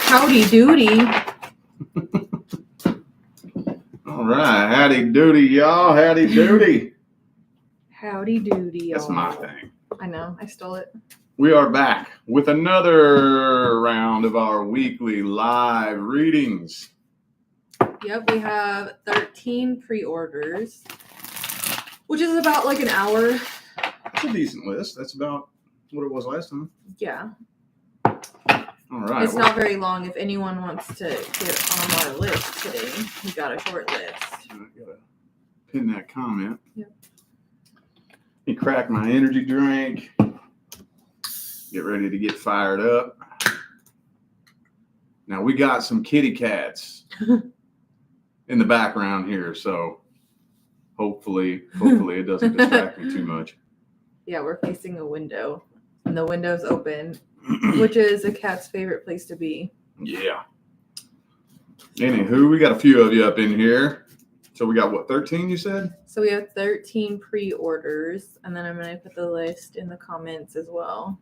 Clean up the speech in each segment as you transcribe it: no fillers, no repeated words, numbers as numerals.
Howdy doody. All right. Howdy doody, y'all. Howdy doody. Howdy doody, y'all. That's my thing. I know. I stole it. We are back with another round of our weekly live readings. Yep, we have 13 pre-orders, which is about like an hour. It's a decent list. That's about what it was last time. Yeah. All right. It's not very long. If anyone wants to get on our list today, we got a short list. I gotta pin that comment. Yep. Let me crack my energy drink. Get ready to get fired up. Now we got some kitty cats in the background here, so hopefully it doesn't distract me too much. Yeah, we're facing a window, and the window's open, which is a cat's favorite place to be. Yeah. Anywho, we got a few of you up in here. So we got what, 13 you said? So we have 13 pre-orders, and then I'm going to put the list in the comments as well.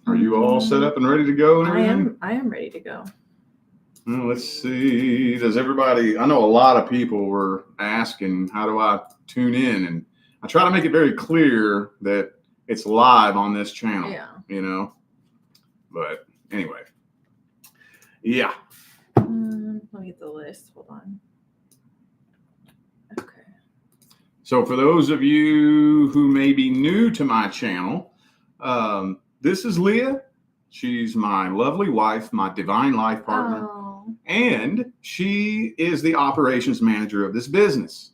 Are you all set up and ready to go? And I am ready to go. Well, let's see. Does everybody, I know a lot of people were asking, how do I tune in? And I try to make it very clear that it's live on this channel. Yeah. You know? But anyway. Yeah. Let me get the list. Hold on. Okay. So for those of you who may be new to my channel, this is Leah. She's my lovely wife, my divine life partner. Oh. And she is the operations manager of this business.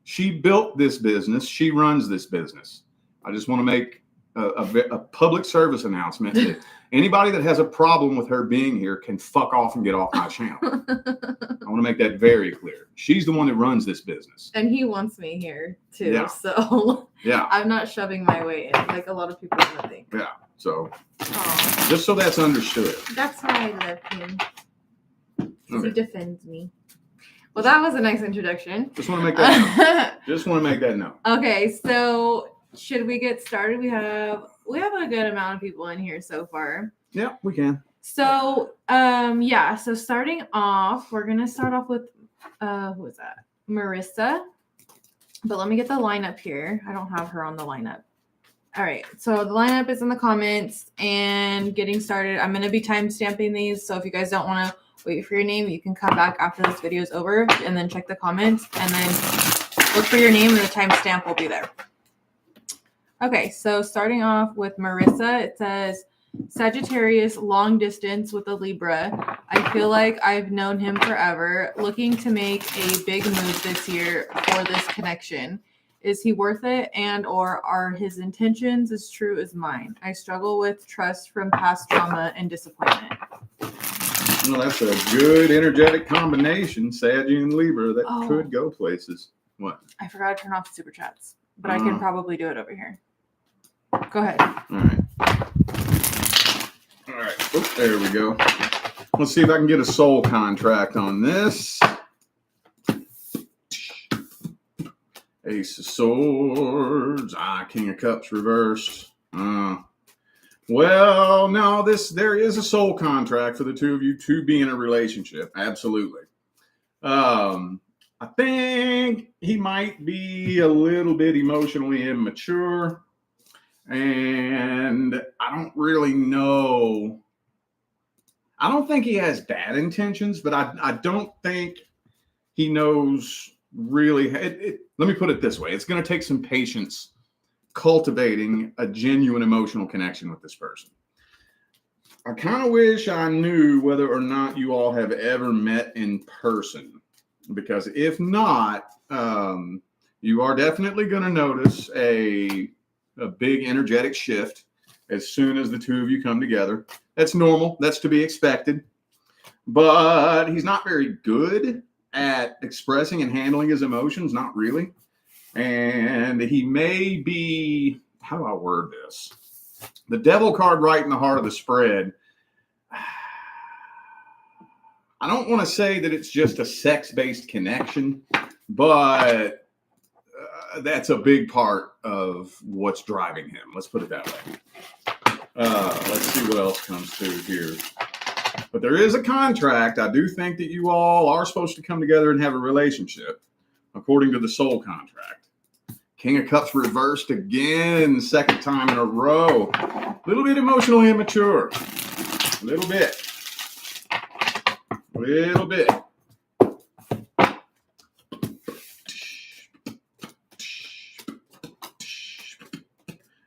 She built this business. She runs this business. I just want to make a public service announcement that anybody that has a problem with her being here can fuck off and get off my channel. I want to make that very clear. She's the one that runs this business. And he wants me here too. Yeah. So Yeah. I'm not shoving my way in like a lot of people would think. Yeah. So Aww. just so that's understood. That's why I love him. Okay. He defends me. Well, that was a nice introduction. Just want to make that note. Just want to make that note. Okay, so should we get started? We have a good amount of people in here so far. Yeah, we can. So so starting off, we're gonna start off with who is that? Marissa. But let me get the lineup here. I don't have her on the lineup. All right, so the lineup is in the comments and getting started. I'm gonna be time stamping these, so if you guys don't want to wait for your name, you can come back after this video is over and then check the comments and then look for your name and the timestamp will be there. Okay, so starting off with Marissa, it says, Sagittarius, long distance with a Libra. I feel like I've known him forever, looking to make a big move this year for this connection. Is he worth it, and or are his intentions as true as mine? I struggle with trust from past trauma and disappointment. Well, that's a good energetic combination, Sag and Libra, that could go places. What? I forgot to turn off super chats, but I can probably do it over here. Go ahead. All right. All right. Oh, there we go. Let's see if I can get a soul contract on this. Ace of Swords. King of Cups reversed. Well, no, there is a soul contract for the two of you to be in a relationship. Absolutely. I think he might be a little bit emotionally immature. And I don't really know. I don't think he has bad intentions, but I don't think he knows really. Let me put it this way. It's going to take some patience cultivating a genuine emotional connection with this person. I kind of wish I knew whether or not you all have ever met in person, because if not, you are definitely going to notice a big energetic shift as soon as the two of you come together. That's normal. That's to be expected. But he's not very good at expressing and handling his emotions. Not really. And he may be, how do I word this? The devil card right in the heart of the spread. I don't want to say that it's just a sex-based connection, but that's a big part of what's driving him. Let's put it that way. Let's see what else comes through here. But there is a contract. I do think that you all are supposed to come together and have a relationship, according to the soul contract. King of Cups reversed again, second time in a row. A little bit emotionally immature. A little bit.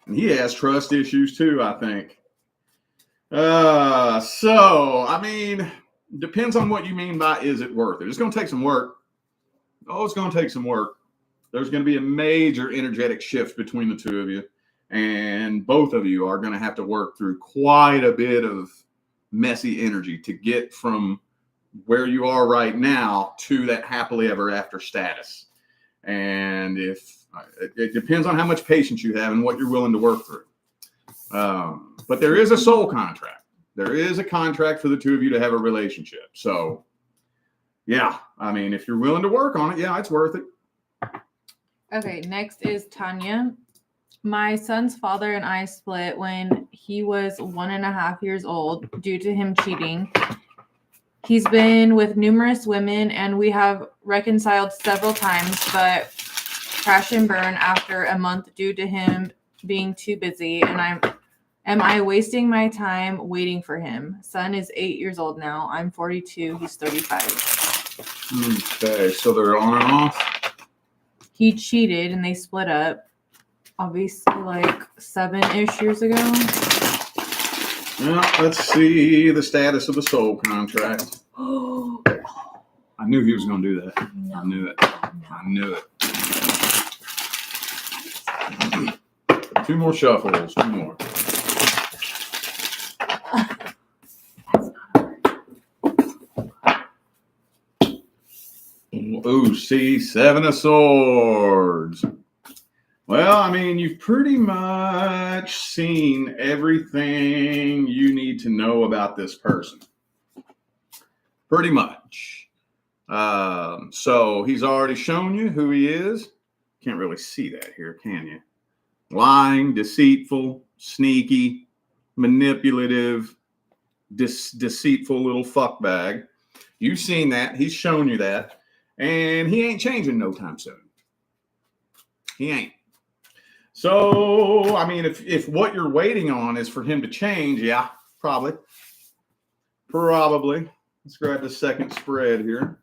And he has trust issues too, I think. So, I mean, depends on what you mean by is it worth it. It's going to take some work. Oh, it's going to take some work. There's going to be a major energetic shift between the two of you. And both of you are going to have to work through quite a bit of messy energy to get from where you are right now to that happily ever after status. And it depends on how much patience you have and what you're willing to work through. But there is a soul contract. There is a contract for the two of you to have a relationship. So, yeah, I mean, if you're willing to work on it, yeah, it's worth it. Okay, next is Tanya. My son's father and I split when he was 1.5 years old due to him cheating. He's been with numerous women and we have reconciled several times, but crash and burn after a month due to him being too busy. And am I wasting my time waiting for him? Son is 8 years old now. I'm 42. He's 35. Okay, so they're on and off. He cheated and they split up. Obviously, like 7-ish years ago. Well, let's see the status of the soul contract. Oh, I knew he was going to do that. no. I knew it. I knew it. 2 more shuffles. 2 more. Ooh, see, 7 of Swords. Well, I mean, you've pretty much seen everything you need to know about this person. Pretty much. So he's already shown you who he is. Can't really see that here, can you? Lying, deceitful, sneaky, manipulative, deceitful little fuckbag. You've seen that. He's shown you that. And he ain't changing no time soon. He ain't. So, I mean, if what you're waiting on is for him to change, yeah, probably. Let's grab the second spread here.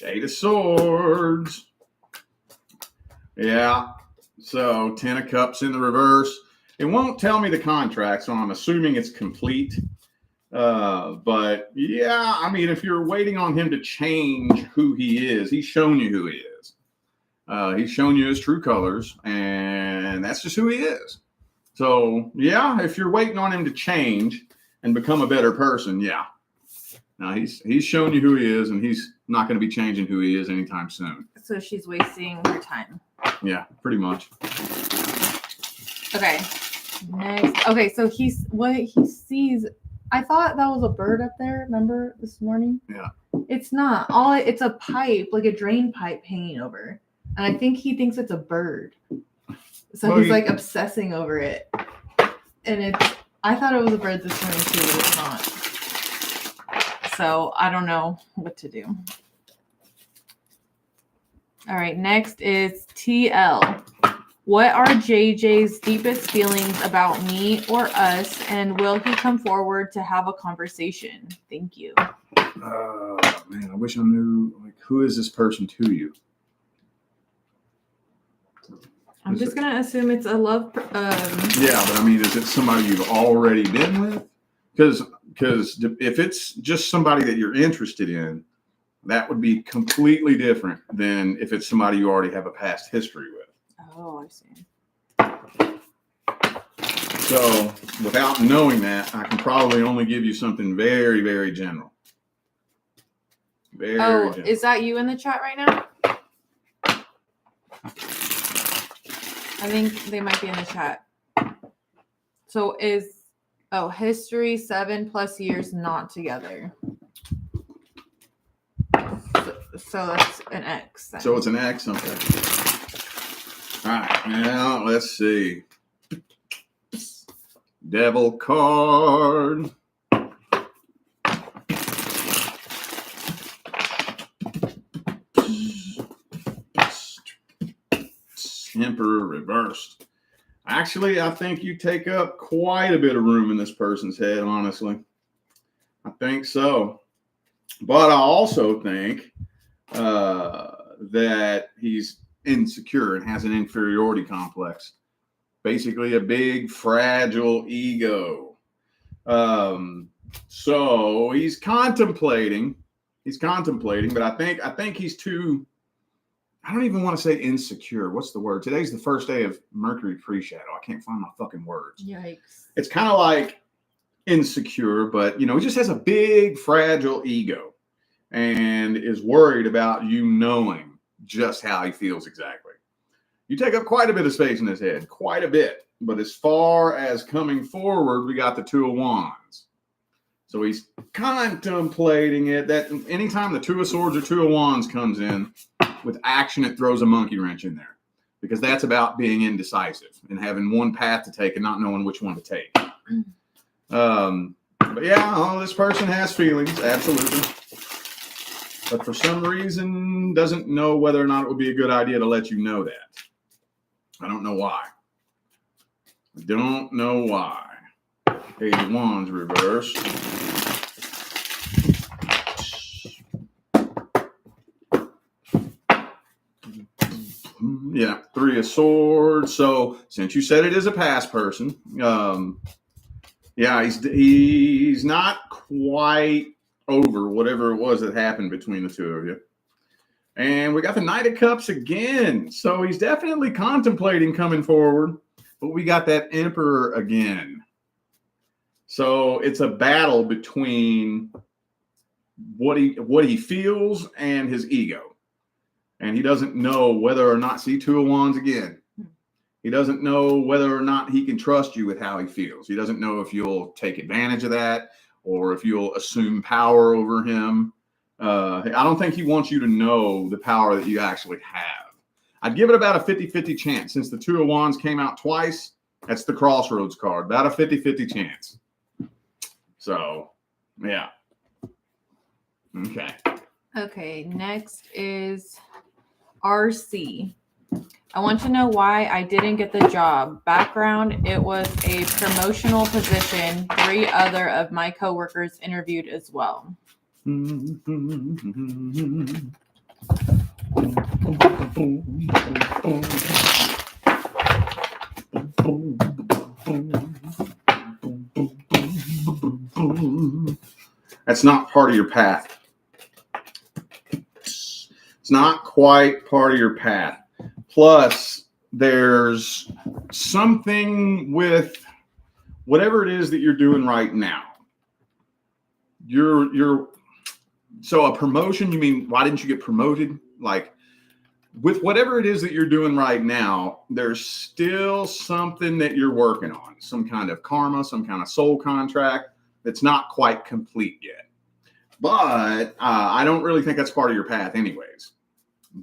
Eight of Swords. Yeah. So 10 of Cups in the reverse. It won't tell me the contract, so I'm assuming it's complete. But yeah, I mean, if you're waiting on him to change who he is, he's shown you who he is. He's shown you his true colors, and that's just who he is. So yeah, if you're waiting on him to change and become a better person, yeah. Now he's shown you who he is, and he's not going to be changing who he is anytime soon. So she's wasting her time. Yeah, pretty much. Okay. Next. Okay, so what he sees. I thought that was a bird up there. Remember this morning? Yeah. It's not. It's a pipe, like a drain pipe hanging over, and I think he thinks it's a bird. So he's like obsessing over it, and I thought it was a bird this morning too, but it's not. So I don't know what to do. All right, next is TL. What are JJ's deepest feelings about me or us, and will he come forward to have a conversation? Thank you. Man, I wish I knew, like, who is this person to you? I'm just going to assume it's a love. Yeah, but I mean, is it somebody you've already been with? Because if it's just somebody that you're interested in, that would be completely different than if it's somebody you already have a past history with. Oh, I see. So without knowing that, I can probably only give you something very, very general. Very general. Is that you in the chat right now? I think they might be in the chat. So history 7+ years not together. So that's an X. Then. So it's an X. Okay. All right. Now let's see. Devil card. Emperor reversed. Actually, I think you take up quite a bit of room in this person's head, honestly. I think so. But I also think that he's insecure and has an inferiority complex. Basically, a big, fragile ego. So he's contemplating. But I think he's too. I don't even want to say insecure. What's the word? Today's the first day of Mercury pre-shadow. I can't find my fucking words. Yikes. It's kind of like insecure, but he just has a big, fragile ego and is worried about you knowing just how he feels exactly. You take up quite a bit of space in his head, quite a bit. But as far as coming forward, we got the Two of Wands. So he's contemplating it. That anytime the Two of Swords or Two of Wands comes in, with action, it throws a monkey wrench in there because that's about being indecisive and having one path to take and not knowing which one to take. But yeah, this person has feelings, absolutely. But for some reason, doesn't know whether or not it would be a good idea to let you know that. I don't know why. Eight of Wands reversed. Yeah, Three of Swords. So since you said it is a past person, he's not quite over whatever it was that happened between the two of you. And we got the Knight of Cups again. So he's definitely contemplating coming forward, but we got that Emperor again. So it's a battle between what he feels and his ego. And he doesn't know whether or not, see, Two of Wands again. He doesn't know whether or not he can trust you with how he feels. He doesn't know if you'll take advantage of that or if you'll assume power over him. I don't think he wants you to know the power that you actually have. I'd give it about a 50-50 chance. Since the Two of Wands came out twice, that's the Crossroads card. About a 50-50 chance. So, yeah. Okay, next is RC. I want to know why I didn't get the job. Background, it was a promotional position. 3 other of my coworkers interviewed as well. That's not part of your path. It's not quite part of your path. Plus, there's something with whatever it is that you're doing right now. So a promotion, you mean, why didn't you get promoted? Like, with whatever it is that you're doing right now, there's still something that you're working on. Some kind of karma, some kind of soul contract that's not quite complete yet. But I don't really think that's part of your path anyways.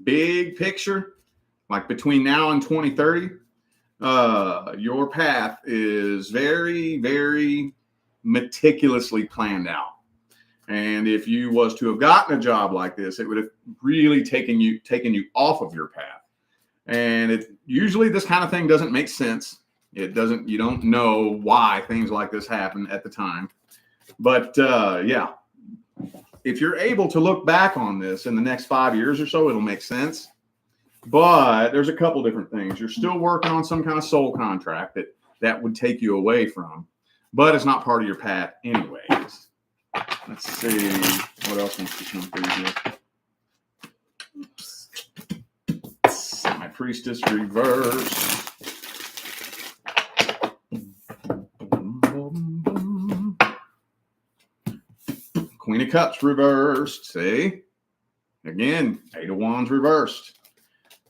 Big picture, like between now and 2030, your path is very, very meticulously planned out. And if you was to have gotten a job like this, it would have really taken you off of your path. And usually this kind of thing doesn't make sense. You don't know why things like this happen at the time. But yeah, if you're able to look back on this in the next 5 years or so, it'll make sense. But there's a couple different things. You're still working on some kind of soul contract that would take you away from, but it's not part of your path anyways. Let's see what else wants to come through here. My Priestess reverse. Queen of Cups reversed. See? Again, Eight of Wands reversed.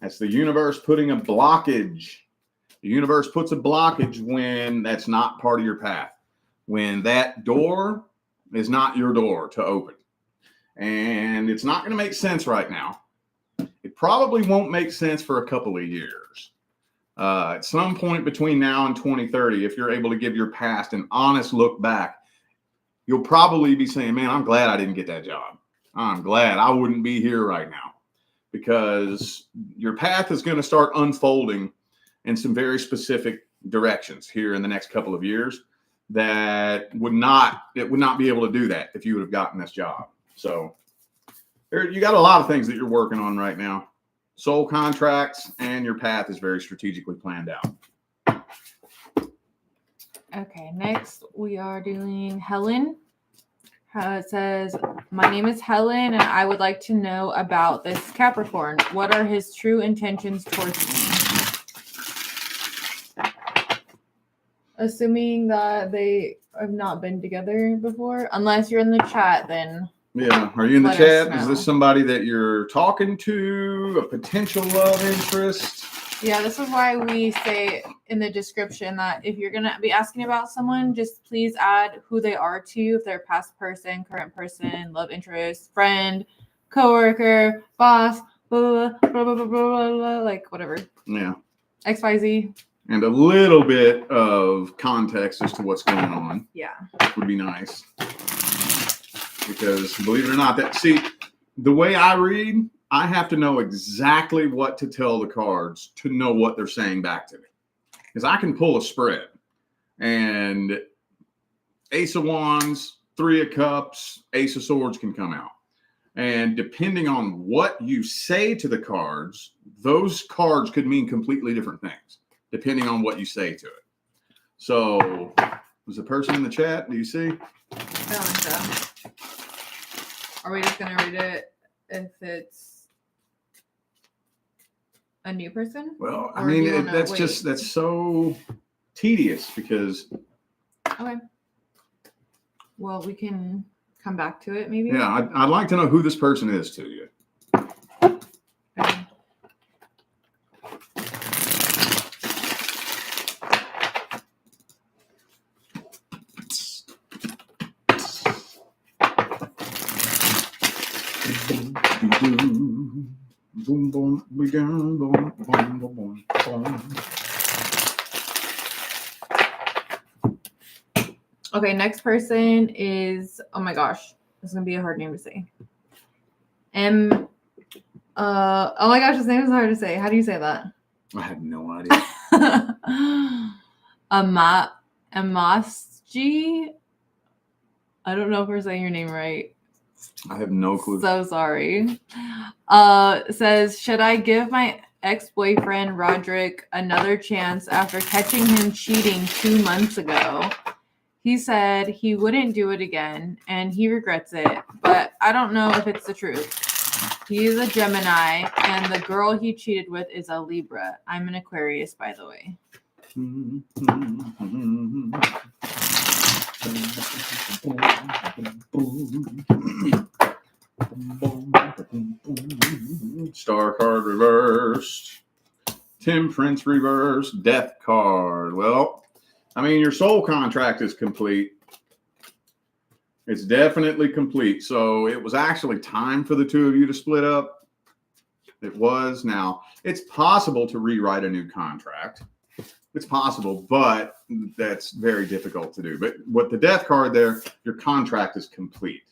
That's the universe putting a blockage The universe puts a blockage when that's not part of your path. When that door is not your door to open. And it's not going to make sense right now. It probably won't make sense for a couple of years. At some point between now and 2030, if you're able to give your past an honest look back, you'll probably be saying, man, I'm glad I didn't get that job. I'm glad I wouldn't be here right now, because your path is going to start unfolding in some very specific directions here in the next couple of years that would not be able to do that if you would have gotten this job. So you got a lot of things that you're working on right now. Soul contracts, and your path is very strategically planned out. Okay, next we are doing Helen. It says, my name is Helen, and I would like to know about this Capricorn. What are his true intentions towards me? Assuming that they have not been together before. Unless you're in the chat, then... Yeah. Are you in the let chat? us know. Is this somebody that you're talking to? A potential love interest? Yeah, this is why we say in the description that if you're going to be asking about someone, just please add who they are to you. If they're a past person, current person, love interest, friend, coworker, boss, blah, blah, blah, blah, blah, blah, blah, like whatever. Yeah. XYZ. And a little bit of context as to what's going on. Yeah. Would be nice. Because believe it or not, the way I read, I have to know exactly what to tell the cards to know what they're saying back to me. Because I can pull a spread, and Ace of Wands, Three of Cups, Ace of Swords can come out. And depending on what you say to the cards, those cards could mean completely different things, depending on what you say to it. So, was the person in the chat? Do you see? I don't think so. Are we just going to read it if it's a new person? Well, I Or do you mean, wanna that's so tedious because... Okay. Well, we can come back to it maybe. Yeah, I'd like to know who this person is to you. Okay. Boom, boom, we go, boom, boom, boom, boom, boom. Okay, next person is, oh my gosh, this is gonna be a hard name to say. Oh my gosh, his name is hard to say. How do you say that? I have no idea. Amasji. I don't know if we're saying your name right. I have no clue. So sorry. Says, should I give my ex-boyfriend Roderick another chance after catching him cheating 2 months ago? He said he wouldn't do it again and he regrets it, but I don't know if it's the truth. He's a Gemini and the girl he cheated with is a Libra. I'm an Aquarius, by the way. Star card reversed. Temperance reversed. Death card. Well, I mean, your soul contract is complete. It's definitely complete. So it was actually time for the two of you to split up. It was. Now, it's possible to rewrite a new contract. It's possible, but that's very difficult to do. But with the death card there, your contract is complete.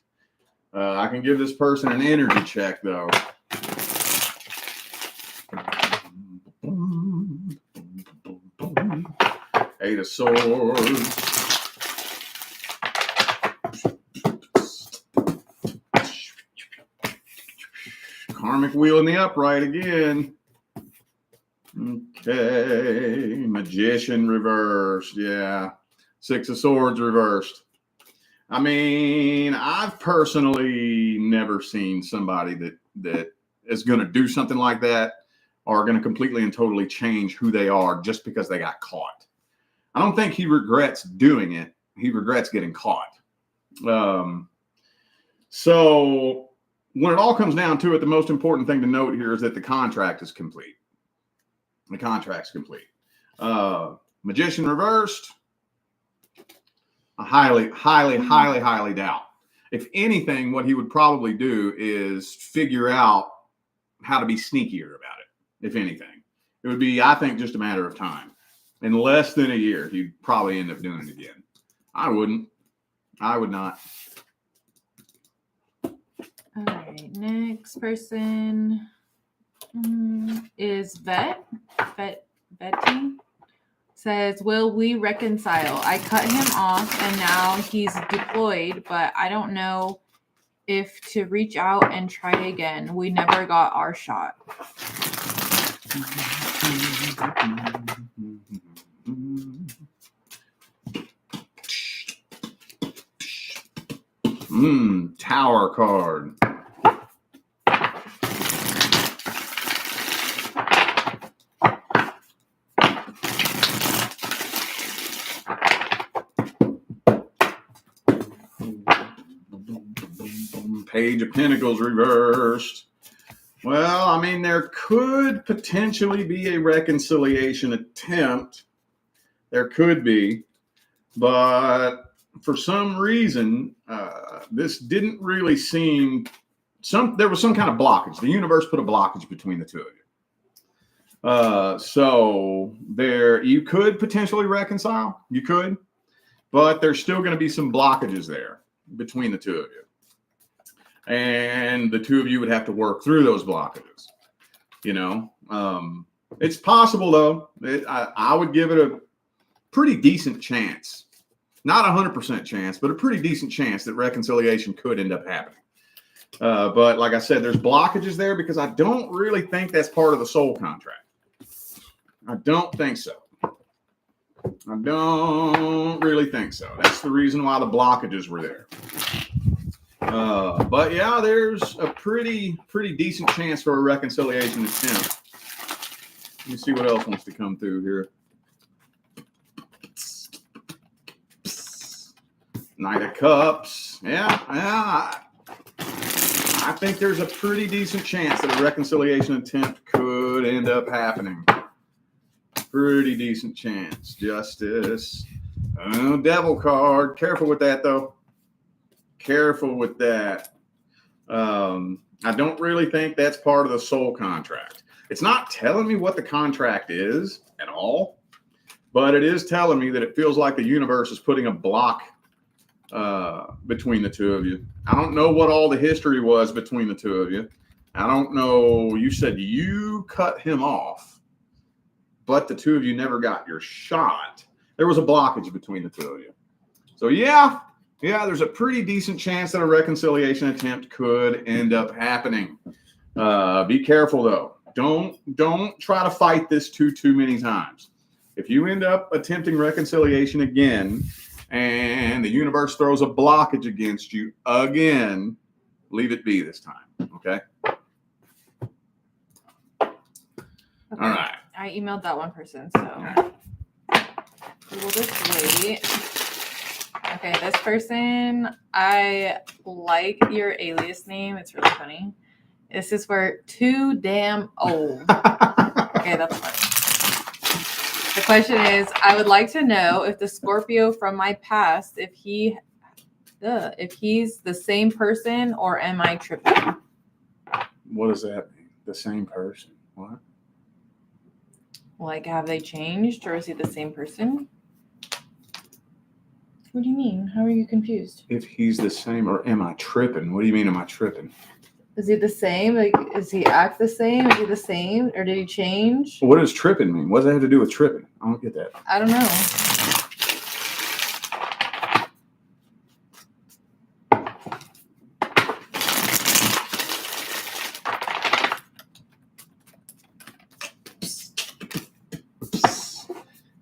I can give this person an energy check, though. Eight of Swords. Karmic wheel in the upright again. Okay. Magician reversed. Yeah. Six of Swords reversed. I mean, I've personally never seen somebody that is going to do something like that or going to completely and totally change who they are just because they got caught. I don't think he regrets doing it. He regrets getting caught. So when it all comes down to it, the most important thing to note here is that the contract is complete. The contract's complete. Magician reversed. I highly doubt. If anything, what he would probably do is figure out how to be sneakier about it. If anything, it would be, I think, just a matter of time. In less than a year, he'd probably end up doing it again. I wouldn't. I would not. All right, next person is Betty. Says, will we reconcile? I cut him off and now he's deployed, but I don't know if to reach out and try again. We never got our shot. Tower card. Page of Pentacles reversed. Well, I mean, there could potentially be a reconciliation attempt. There could be. But for some reason, this didn't really seem... There was some kind of blockage. The universe put a blockage between the two of you. So you could potentially reconcile. You could. But there's still going to be some blockages there between the two of you. And the two of you would have to work through those blockages. It's possible, though. I would give it a pretty decent chance. Not 100% chance, but a pretty decent chance that reconciliation could end up happening. But like I said, there's blockages there because I don't really think that's part of the soul contract. I don't think so. I don't really think so. That's the reason why the blockages were there. But yeah, there's a pretty decent chance for a reconciliation attempt. Let me see what else wants to come through here. Knight of Cups. Yeah. I think there's a pretty decent chance that a reconciliation attempt could end up happening. Pretty decent chance. Justice. Oh, Devil card. Careful with that, though. Careful with that. I don't really think that's part of the soul contract. It's not telling me what the contract is at all, but it is telling me that it feels like the universe is putting a block between the two of you. I don't know what all the history was between the two of you. I don't know. You said you cut him off, but the two of you never got your shot. There was a blockage between the two of you. So yeah, there's a pretty decent chance that a reconciliation attempt could end up happening. Be careful, though. Don't try to fight this too many times. If you end up attempting reconciliation again, and the universe throws a blockage against you again, leave it be this time. Okay? All right. I emailed that one person, so we'll just wait. Okay, this person, I like your alias name. It's really funny. This is for too damn old. Okay, that's funny. The question is, I would like to know if the Scorpio from my past, if he's the same person, or am I tripping? What does that mean? The same person? What? Like, have they changed, or is he the same person? What do you mean? How are you confused? If he's the same, or am I tripping? What do you mean, am I tripping? Is he the same? Like, is he act the same? Is he the same? Or did he change? What does tripping mean? What does that have to do with tripping? I don't get that. I don't know.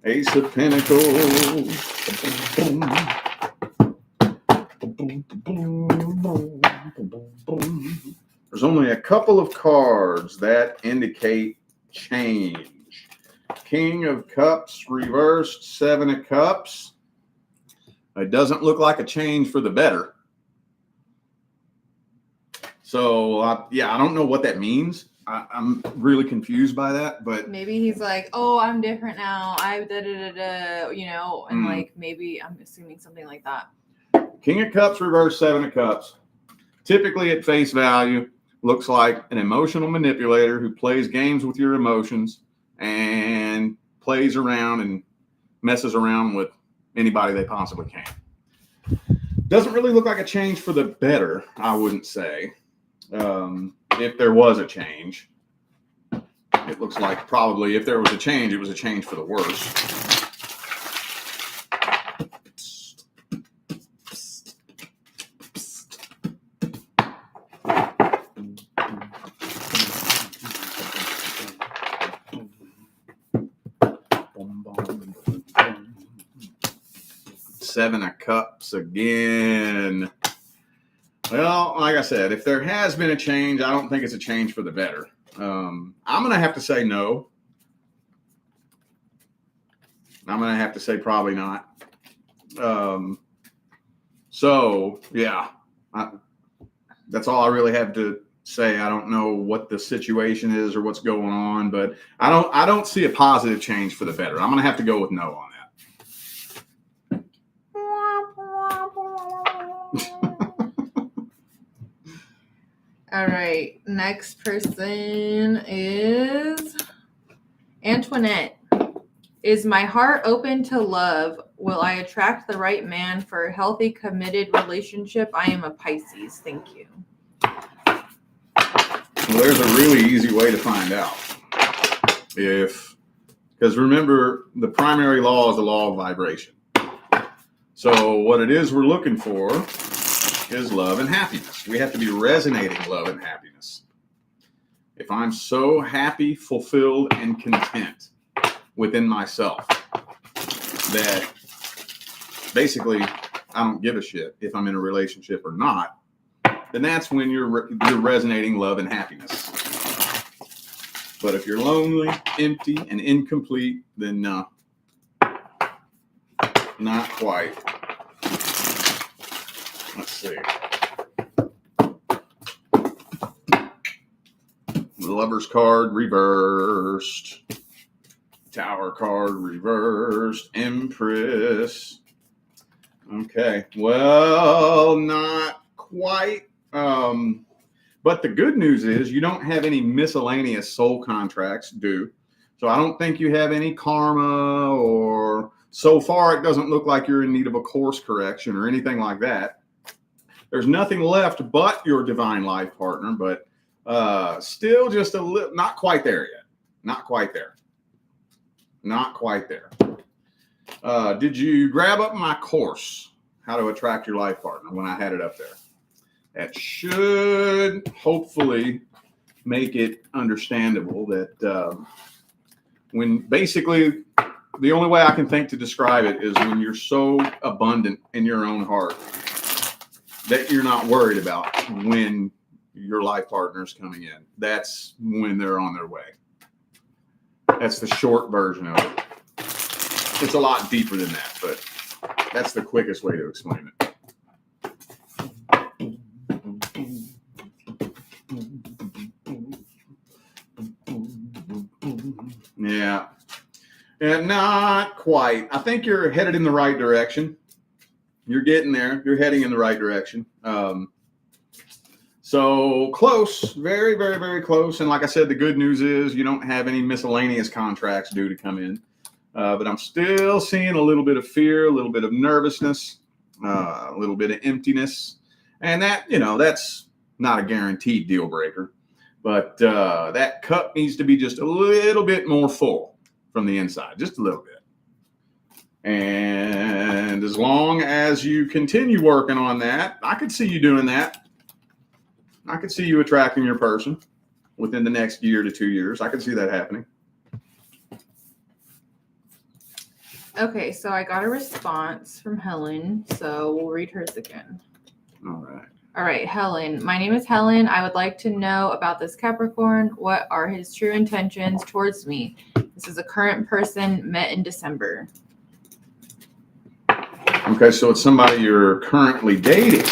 Ace of Pentacles. There's only a couple of cards that indicate change. King of Cups reversed, Seven of Cups. It doesn't look like a change for the better. So, I don't know what that means. I'm really confused by that, but maybe he's like, oh, I'm different now. I you know, and like maybe I'm assuming something like that. King of Cups reverse, Seven of Cups. Typically at face value, looks like an emotional manipulator who plays games with your emotions and plays around and messes around with anybody they possibly can. Doesn't really look like a change for the better, I wouldn't say. If there was a change, it looks like probably if there was a change, it was a change for the worse. Seven of Cups again. Well, like I said, if there has been a change, I don't think it's a change for the better. I'm going to have to say no. I'm going to have to say probably not. So, yeah, that's all I really have to say. I don't know what the situation is or what's going on, but I don't see a positive change for the better. I'm going to have to go with no on that. All right, next person is Antoinette. Is my heart open to love? Will I attract the right man for a healthy, committed relationship? I am a Pisces. Thank you. Well, there's a really easy way to find out. Because remember, the primary law is the law of vibration. So what it is we're looking for is love and happiness. We have to be resonating love and happiness. If I'm so happy, fulfilled, and content within myself that basically I don't give a shit if I'm in a relationship or not, then that's when you're resonating love and happiness. But if you're lonely, empty, and incomplete, then no, not quite. Let's see. The Lover's card reversed. Tower card reversed. Empress. Okay. Well, not quite. But the good news is you don't have any miscellaneous soul contracts due. So I don't think you have any karma, or so far it doesn't look like you're in need of a course correction or anything like that. There's nothing left but your divine life partner, but still just a little, not quite there yet. Not quite there. Not quite there. Did you grab up my course, How to Attract Your Life Partner, when I had it up there? That should hopefully make it understandable that when basically the only way I can think to describe it is when you're so abundant in your own heart that you're not worried about when your life partner is coming in. That's when they're on their way. That's the short version of it. It's a lot deeper than that, but that's the quickest way to explain it. Yeah. And not quite. I think you're headed in the right direction. You're getting there. You're heading in the right direction. So close, very, very, very close. And like I said, the good news is you don't have any miscellaneous contracts due to come in. But I'm still seeing a little bit of fear, a little bit of nervousness, a little bit of emptiness. And that, that's not a guaranteed deal breaker. But that cup needs to be just a little bit more full from the inside, just a little bit. And as long as you continue working on that, I could see you doing that. I could see you attracting your person within the next year to 2 years. I could see that happening. Okay, so I got a response from Helen, so we'll read hers again. All right, Helen. My name is Helen. I would like to know about this Capricorn. What are his true intentions towards me? This is a current person, met in December. Okay, so it's somebody you're currently dating.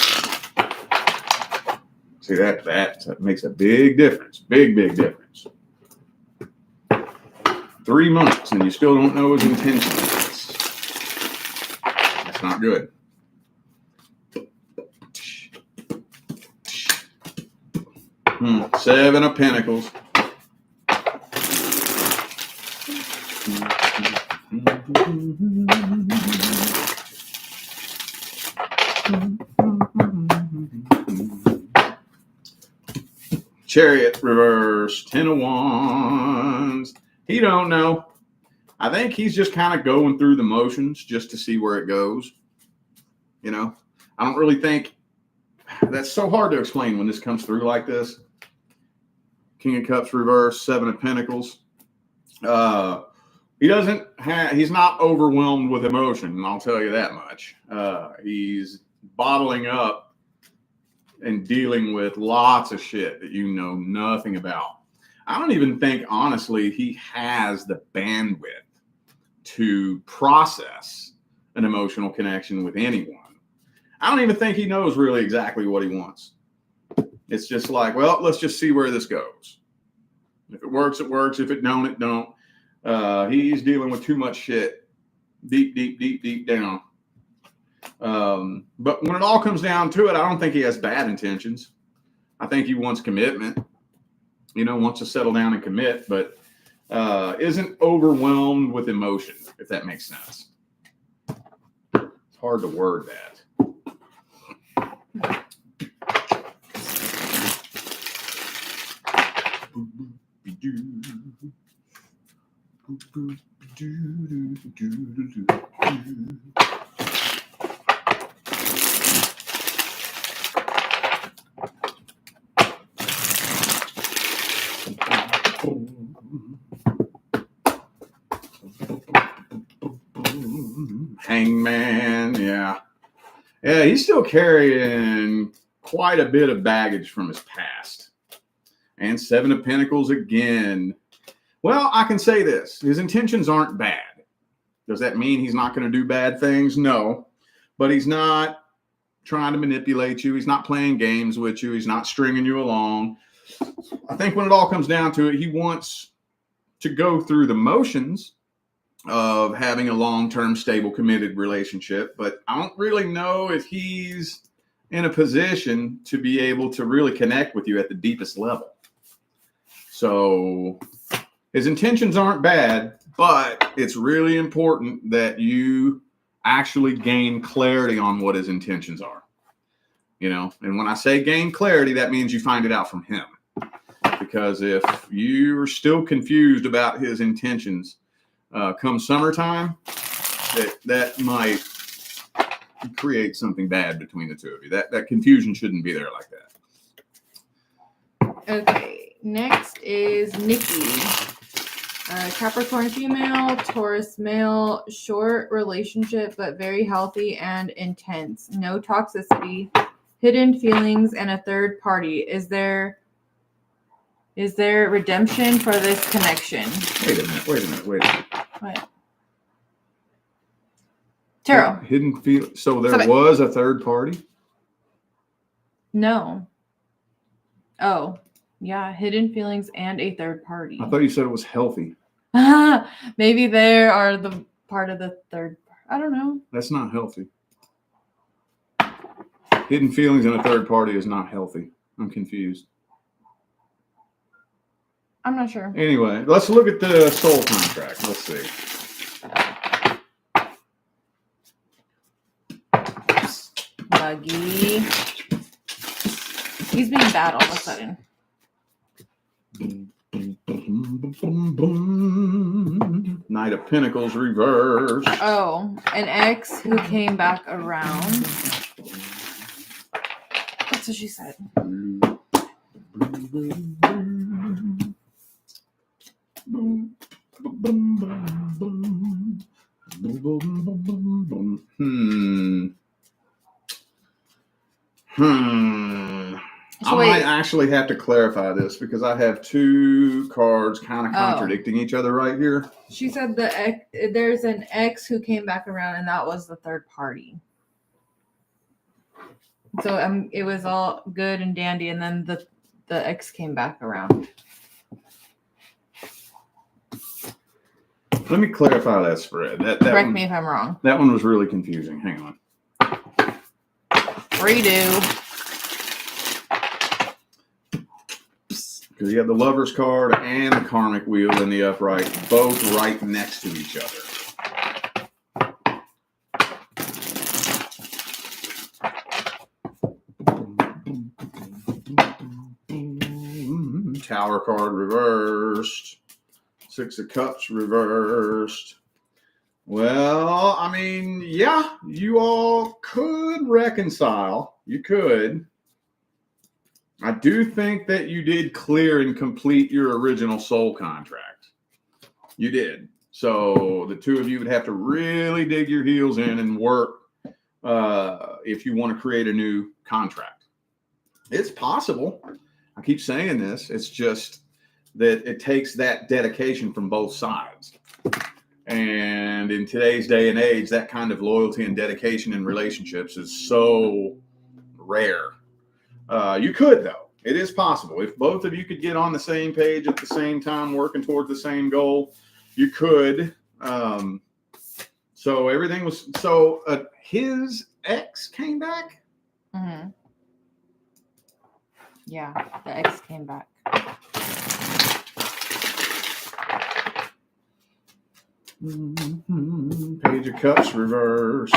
See, that makes a big difference. Big difference. 3 months and you still don't know his intentions. That's not good. Seven of Pentacles. Chariot reverse. 10 of Wands. He don't know. I think he's just kind of going through the motions just to see where it goes. You know, I don't really think that's so hard to explain when this comes through like this. King of Cups reverse, 7 of Pentacles. He's not overwhelmed with emotion, and I'll tell you that much. He's bottling up and dealing with lots of shit that you know nothing about. I don't even think, honestly, he has the bandwidth to process an emotional connection with anyone. I don't even think he knows really exactly what he wants. It's just like, well, let's just see where this goes. If it works, it works. If it don't, it don't. He's dealing with too much shit deep down. But when it all comes down to it, I don't think he has bad intentions. I think he wants commitment, wants to settle down and commit, but isn't overwhelmed with emotion, if that makes sense. It's hard to word that. Hangman, yeah, he's still carrying quite a bit of baggage from his past. And 7 of Pentacles again. Well, I can say this. His intentions aren't bad. Does that mean he's not going to do bad things? No. But he's not trying to manipulate you. He's not playing games with you. He's not stringing you along. I think when it all comes down to it, he wants to go through the motions of having a long-term, stable, committed relationship. But I don't really know if he's in a position to be able to really connect with you at the deepest level. So his intentions aren't bad, but it's really important that you actually gain clarity on what his intentions are. And when I say gain clarity, that means you find it out from him. Because if you're still confused about his intentions come summertime, that might create something bad between the two of you. That confusion shouldn't be there like that. Okay, next is Nikki. Capricorn female, Taurus male, short relationship, but very healthy and intense. No toxicity, hidden feelings, and a third party. Is there redemption for this connection? Wait a minute. What? Tarot. Hidden feel. So there was a third party? No. Oh, yeah. Hidden feelings and a third party. I thought you said it was healthy. Maybe they are the part of the third. I don't know. That's not healthy. Hidden feelings and a third party is not healthy. I'm confused. I'm not sure. Anyway, let's look at the soul contract. Let's see. Buggy. He's being bad all of a sudden. Knight of Pentacles reverse. Oh, an ex who came back around. That's what she said. I might actually have to clarify this because I have two cards kind of contradicting each other right here. She said there's an ex who came back around and that was the third party. So it was all good and dandy, and then the ex came back around. Let me clarify that spread. Correct me if I'm wrong. That one was really confusing. Hang on. Redo. Because you have the Lover's card and the Karmic Wheel in the upright, both right next to each other. Tower card reversed. Six of Cups reversed. Well, I mean, yeah, you all could reconcile. You could. I do think that you did clear and complete your original soul contract. You did. So the two of you would have to really dig your heels in and work if you want to create a new contract. It's possible. I keep saying this. It's just that it takes that dedication from both sides. And in today's day and age, that kind of loyalty and dedication in relationships is so rare. You could, though. It is possible. If both of you could get on the same page at the same time, working towards the same goal, you could. So everything was... So his ex came back? Mm-hmm. Yeah, the ex came back. Page of Cups reversed.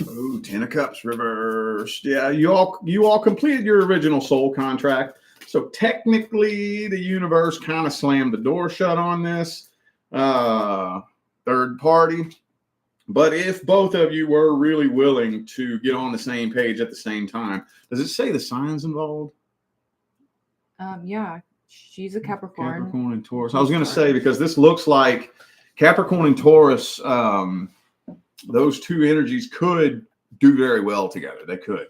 Ooh, Ten of Cups reversed. Yeah, you all completed your original soul contract. So technically, the universe kind of slammed the door shut on this third party. But if both of you were really willing to get on the same page at the same time, does it say the signs involved? Yeah, she's a Capricorn. Capricorn and Taurus. I was going to say, because this looks like Capricorn and Taurus, those two energies could do very well together. They could.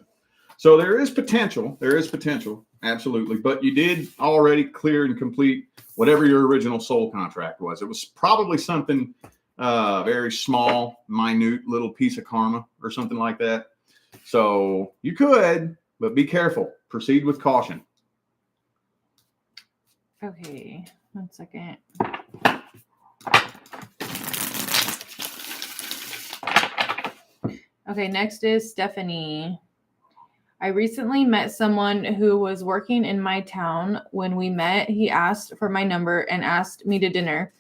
So there is potential. There is potential. Absolutely. But you did already clear and complete whatever your original soul contract was. It was probably something very small, minute little piece of karma or something like that. So you could, but be careful. Proceed with caution. Okay, 1 second. Okay, next is Stephanie. I recently met someone who was working in my town. When we met, he asked for my number and asked me to dinner.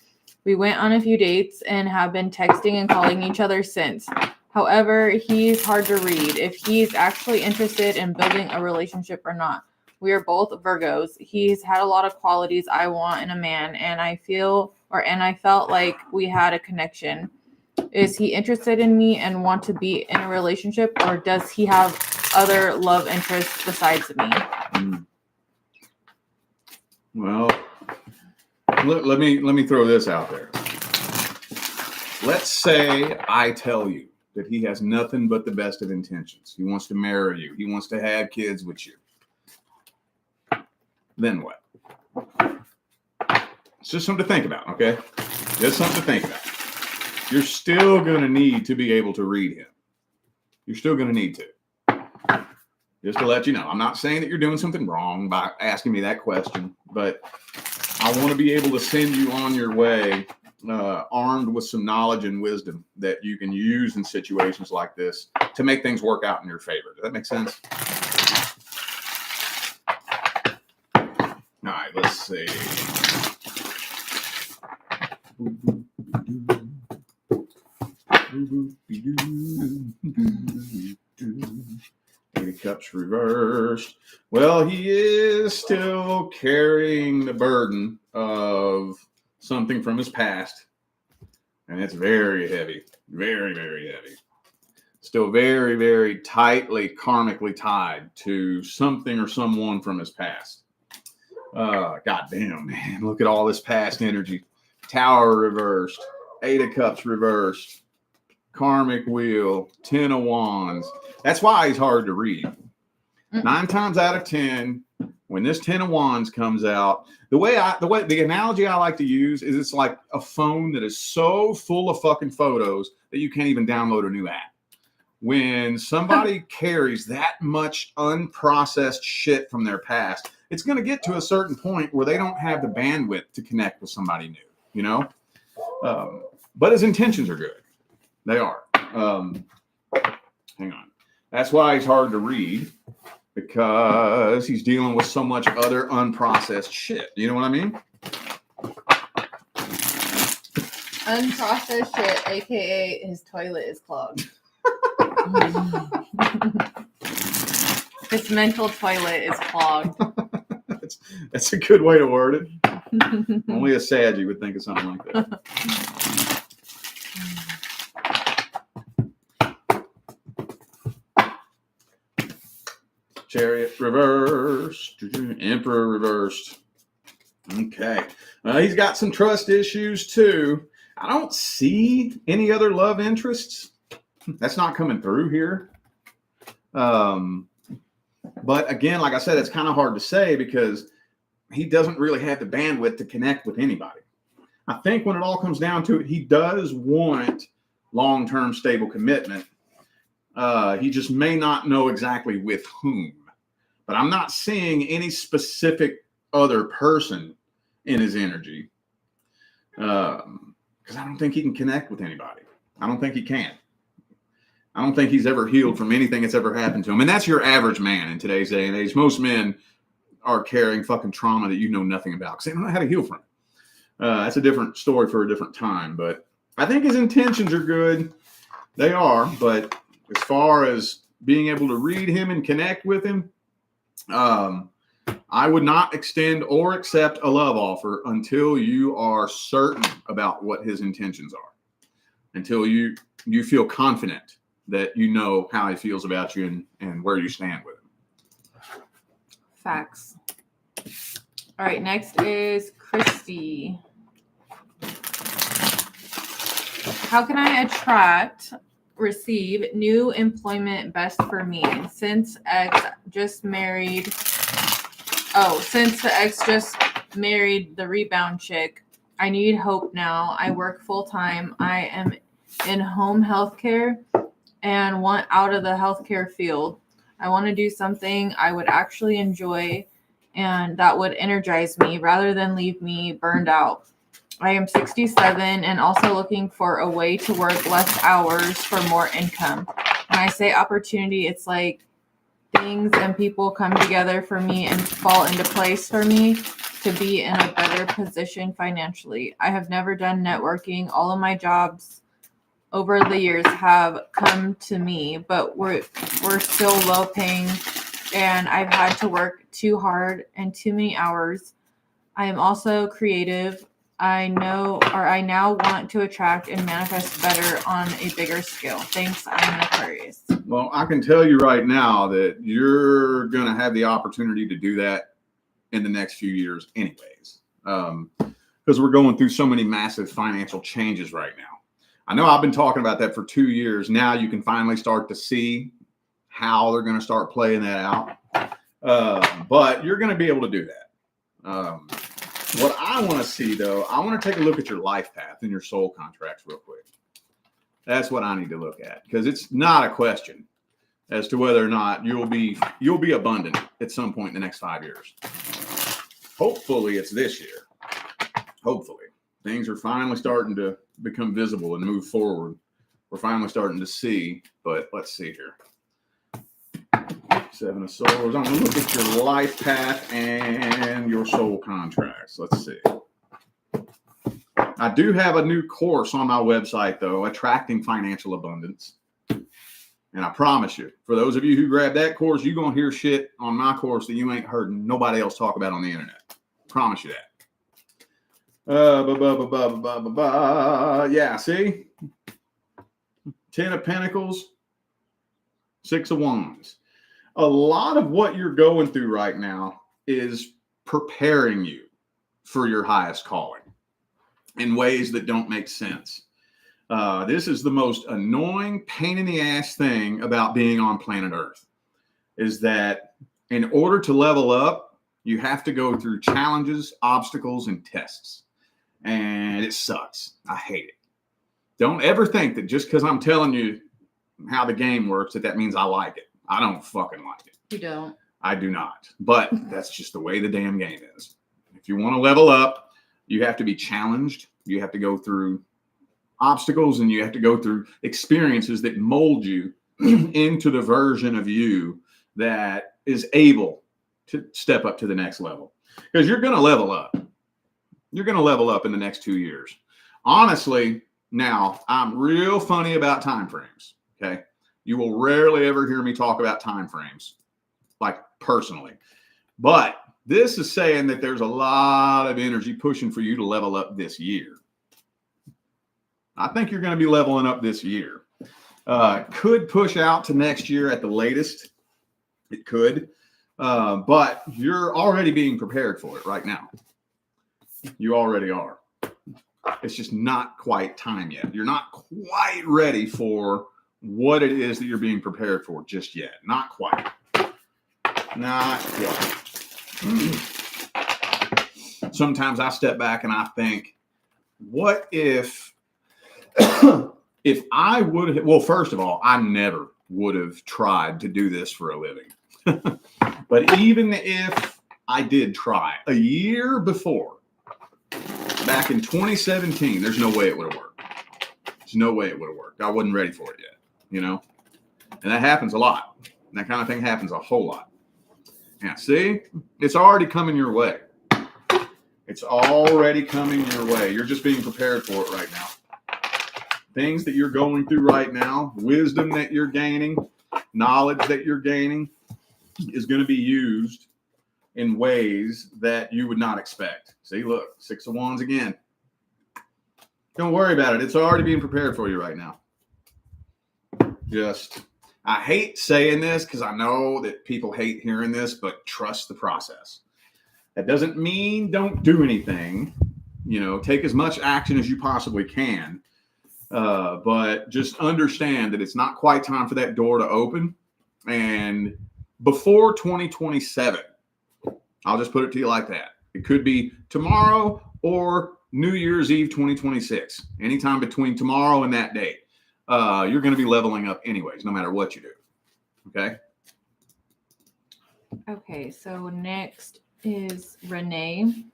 We went on a few dates and have been texting and calling each other since. However, he's hard to read if he's actually interested in building a relationship or not. We are both Virgos. He's had a lot of qualities I want in a man, and I felt like we had a connection. Is he interested in me and want to be in a relationship, or does he have other love interests besides me? Well, let me throw this out there. Let's say I tell you that he has nothing but the best of intentions. He wants to marry you. He wants to have kids with you. Then what? It's just something to think about, okay? Just something to think about. You're still going to need to be able to read him. You're still going to need to. Just to let you know. I'm not saying that you're doing something wrong by asking me that question, but I want to be able to send you on your way armed with some knowledge and wisdom that you can use in situations like this to make things work out in your favor. Does that make sense? All right, let's see. Eight of Cups reversed. Well, he is still carrying the burden of something from his past. And it's very heavy. Very, very heavy. Still very, very tightly, karmically tied to something or someone from his past. Goddamn, man. Look at all this past energy. Tower reversed. Eight of Cups reversed. Karmic Wheel. 10 of Wands. That's why he's hard to read. 9 times out of 10, when this 10 of Wands comes out, the analogy I like to use is it's like a phone that is so full of fucking photos that you can't even download a new app. When somebody carries that much unprocessed shit from their past, it's going to get to a certain point where they don't have the bandwidth to connect with somebody new, you know? But his intentions are good. They are. Hang on. That's why he's hard to read, because he's dealing with so much other unprocessed shit. You know what I mean? Unprocessed shit, aka his toilet is clogged. His mental toilet is clogged. That's a good way to word it. Only a Sag would think of something like that. Chariot reversed. Emperor reversed. Okay. He's got some trust issues too. I don't see any other love interests. That's not coming through here. But again, like I said, it's kind of hard to say because he doesn't really have the bandwidth to connect with anybody. I think when it all comes down to it, he does want long-term stable commitment. He just may not know exactly with whom. But I'm not seeing any specific other person in his energy. Because I don't think he can connect with anybody. I don't think he can. I don't think he's ever healed from anything that's ever happened to him. And that's your average man in today's day and age. Most men are carrying fucking trauma that you know nothing about because they don't know how to heal from it. That's a different story for a different time. But I think his intentions are good. They are. But as far as being able to read him and connect with him, I would not extend or accept a love offer until you are certain about what his intentions are. Until you feel confident that you know how he feels about you and where you stand with him. Facts. All right, next is Christy. How can I receive new employment best for me? Since the ex just married the rebound chick, I need hope now. I work full time. I am in home healthcare and want out of the healthcare field. I want to do something I would actually enjoy and that would energize me rather than leave me burned out. I am 67 and also looking for a way to work less hours for more income. When I say opportunity, it's like things and people come together for me and fall into place for me to be in a better position financially. I have never done networking. All of my jobs over the years have come to me, but we're still low paying and I've had to work too hard and too many hours. I am also creative. I now want to attract and manifest better on a bigger scale. Thanks, I'm an Aquarius. Well, I can tell you right now that you're going to have the opportunity to do that in the next few years anyways, because we're going through so many massive financial changes right now. I know I've been talking about that for 2 years. Now you can finally start to see how they're going to start playing that out. But you're going to be able to do that. What I want to see, though, I want to take a look at your life path and your soul contracts real quick. That's what I need to look at, because it's not a question as to whether or not you'll be abundant at some point in the next 5 years. Hopefully it's this year. Hopefully. Things are finally starting to become visible and move forward. We're finally starting to see, but let's see here. 7 of Swords. I'm going to look at your life path and your soul contracts. Let's see. I do have a new course on my website, though, Attracting Financial Abundance. And I promise you, for those of you who grab that course, you're going to hear shit on my course that you ain't heard nobody else talk about on the internet. Promise you that. Yeah, see? 10 of Pentacles, 6 of Wands. A lot of what you're going through right now is preparing you for your highest calling in ways that don't make sense. This is the most annoying, pain in the ass thing about being on planet Earth, is that in order to level up, You have to go through challenges, obstacles, and tests. And it sucks. I hate it. Don't ever think that just because I'm telling you how the game works, that means I like it. I don't fucking like it. You don't. I do not. But that's just the way the damn game is. If you want to level up, you have to be challenged. You have to go through obstacles, and you have to go through experiences that mold you into the version of you that is able to step up to the next level. Because you're going to level up. You're going to level up in the next 2 years. Honestly, now I'm real funny about time frames. Okay. You will rarely ever hear me talk about time frames, like personally. But this is saying that there's a lot of energy pushing for you to level up this year. I think you're going to be leveling up this year. Could push out to next year at the latest. It could. But you're already being prepared for it right now. You already are. It's just not quite time yet. You're not quite ready for what it is that you're being prepared for just yet. Not quite. Not quite. Sometimes I step back and I think, what if I would have, well, first of all, I never would have tried to do this for a living. But even if I did try a year before, back in 2017, there's no way it would have worked. There's no way it would have worked. I wasn't ready for it yet, you know? And that happens a lot. And that kind of thing happens a whole lot. Yeah, see? It's already coming your way. It's already coming your way. You're just being prepared for it right now. Things that you're going through right now, wisdom that you're gaining, knowledge that you're gaining is going to be used in ways that you would not expect. See, look, 6 of Wands again. Don't worry about it. It's already being prepared for you right now. I hate saying this because I know that people hate hearing this, but trust the process. That doesn't mean don't do anything. You know, take as much action as you possibly can. But just understand that it's not quite time for that door to open. And before 2027, I'll just put it to you like that. It could be tomorrow or New Year's Eve 2026. Anytime between tomorrow and that date, you're going to be leveling up anyways, no matter what you do. Okay? Okay, so next is Renee.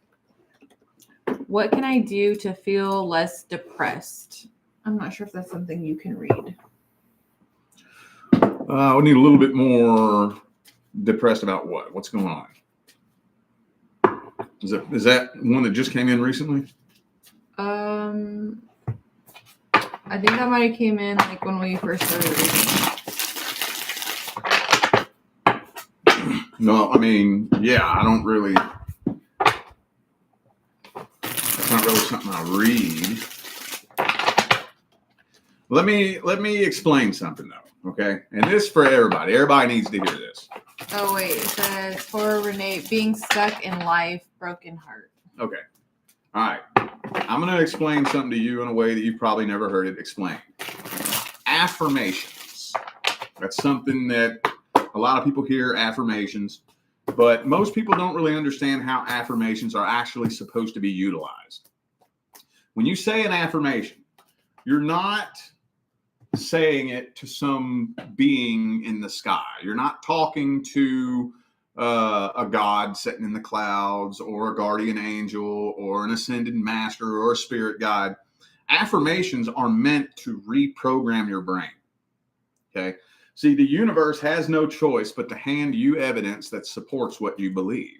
What can I do to feel less depressed? I'm not sure if that's something you can read. We need a little bit more depressed about what? What's going on? Is that one that just came in recently? I think that might have came in like when we first started reading. No, I mean, yeah, I don't really. It's not really something I read. Let me explain something though, okay? And this for everybody. Everybody needs to hear this. Oh wait, it says for Renee, being stuck in life, broken heart. Okay. All right. I'm going to explain something to you in a way that you've probably never heard it explained. Affirmations. That's something that a lot of people hear, affirmations, but most people don't really understand how affirmations are actually supposed to be utilized. When you say an affirmation, you're not saying it to some being in the sky. You're not talking to a God sitting in the clouds or a guardian angel or an ascended master or a spirit guide. Affirmations are meant to reprogram your brain. Okay. See, the universe has no choice but to hand you evidence that supports what you believe.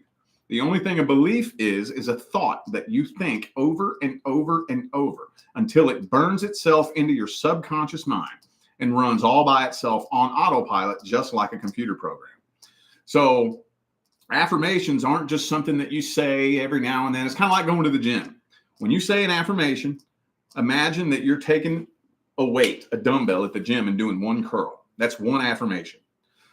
The only thing a belief is a thought that you think over and over and over until it burns itself into your subconscious mind and runs all by itself on autopilot, just like a computer program. So affirmations aren't just something that you say every now and then. It's kind of like going to the gym. When you say an affirmation, imagine that you're taking a weight, a dumbbell at the gym and doing one curl. That's one affirmation.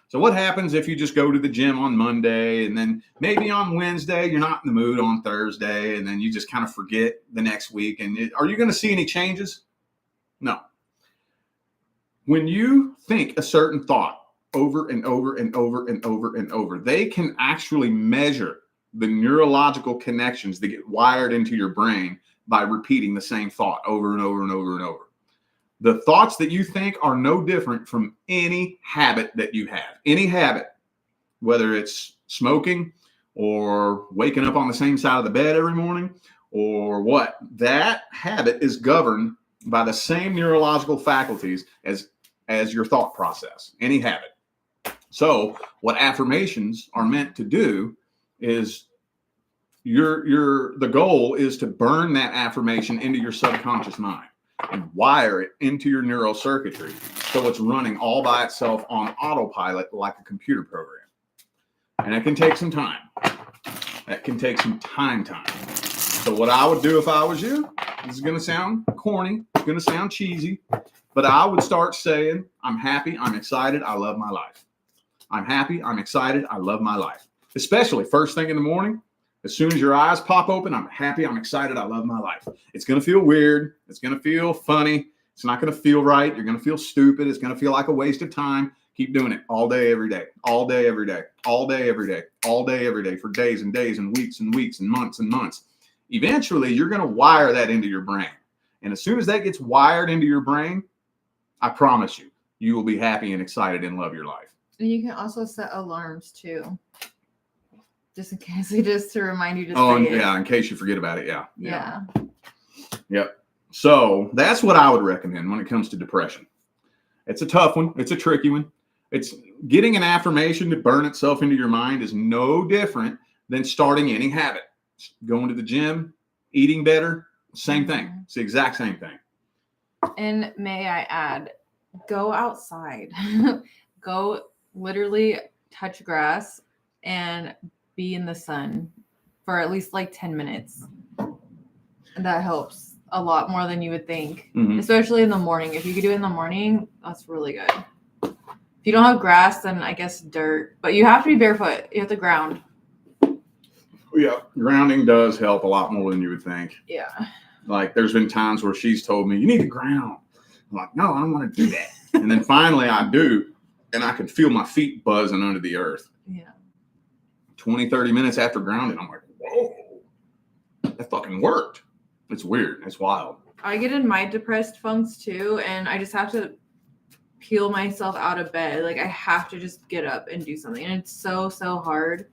So what happens if you just go to the gym on Monday and then maybe on Wednesday, you're not in the mood on Thursday, and then you just kind of forget the next week? And are you going to see any changes? No. When you think a certain thought over and over and over and over and over, they can actually measure the neurological connections that get wired into your brain by repeating the same thought over and over and over and over. The thoughts that you think are no different from any habit that you have. Any habit, whether it's smoking or waking up on the same side of the bed every morning or what, that habit is governed by the same neurological faculties as your thought process, any habit. So what affirmations are meant to do is the goal is to burn that affirmation into your subconscious mind and wire it into your neural circuitry so it's running all by itself on autopilot like a computer program. And it can take some time. That can take some time. So what I would do if I was you, this is going to sound corny, it's going to sound cheesy, but I would start saying, I'm happy, I'm excited, I love my life. I'm happy, I'm excited, I love my life. Especially first thing in the morning. As soon as your eyes pop open, I'm happy, I'm excited, I love my life. It's going to feel weird. It's going to feel funny. It's not going to feel right. You're going to feel stupid. It's going to feel like a waste of time. Keep doing it all day, every day, all day, every day, all day, every day, all day, every day for days and days and weeks and weeks and months and months. Eventually, you're going to wire that into your brain. And as soon as that gets wired into your brain, I promise you, you will be happy and excited and love your life. And you can also set alarms too. Just in case, just to remind you to say it. Yeah, in case you forget about it. Yeah. Yep. So that's what I would recommend when it comes to depression. It's a tough one. It's a tricky one. It's getting an affirmation to burn itself into your mind is no different than starting any habit. Going to the gym, eating better, same thing. It's the exact same thing. And may I add, go outside. Go literally touch grass and be in the sun for at least like 10 minutes. And that helps a lot more than you would think, especially in the morning. If you could do it in the morning, that's really good. If you don't have grass, then I guess dirt, but you have to be barefoot. You have to ground. Yeah, grounding does help a lot more than you would think. Yeah. Like there's been times where she's told me, you need to ground. I'm like, no, I don't want to do that. And then finally I do, and I can feel my feet buzzing under the earth. Yeah. 20, 30 minutes after grounding, I'm like, whoa, that fucking worked. It's weird. It's wild. I get in my depressed funks too, and I just have to peel myself out of bed. Like I have to just get up and do something. And it's so hard.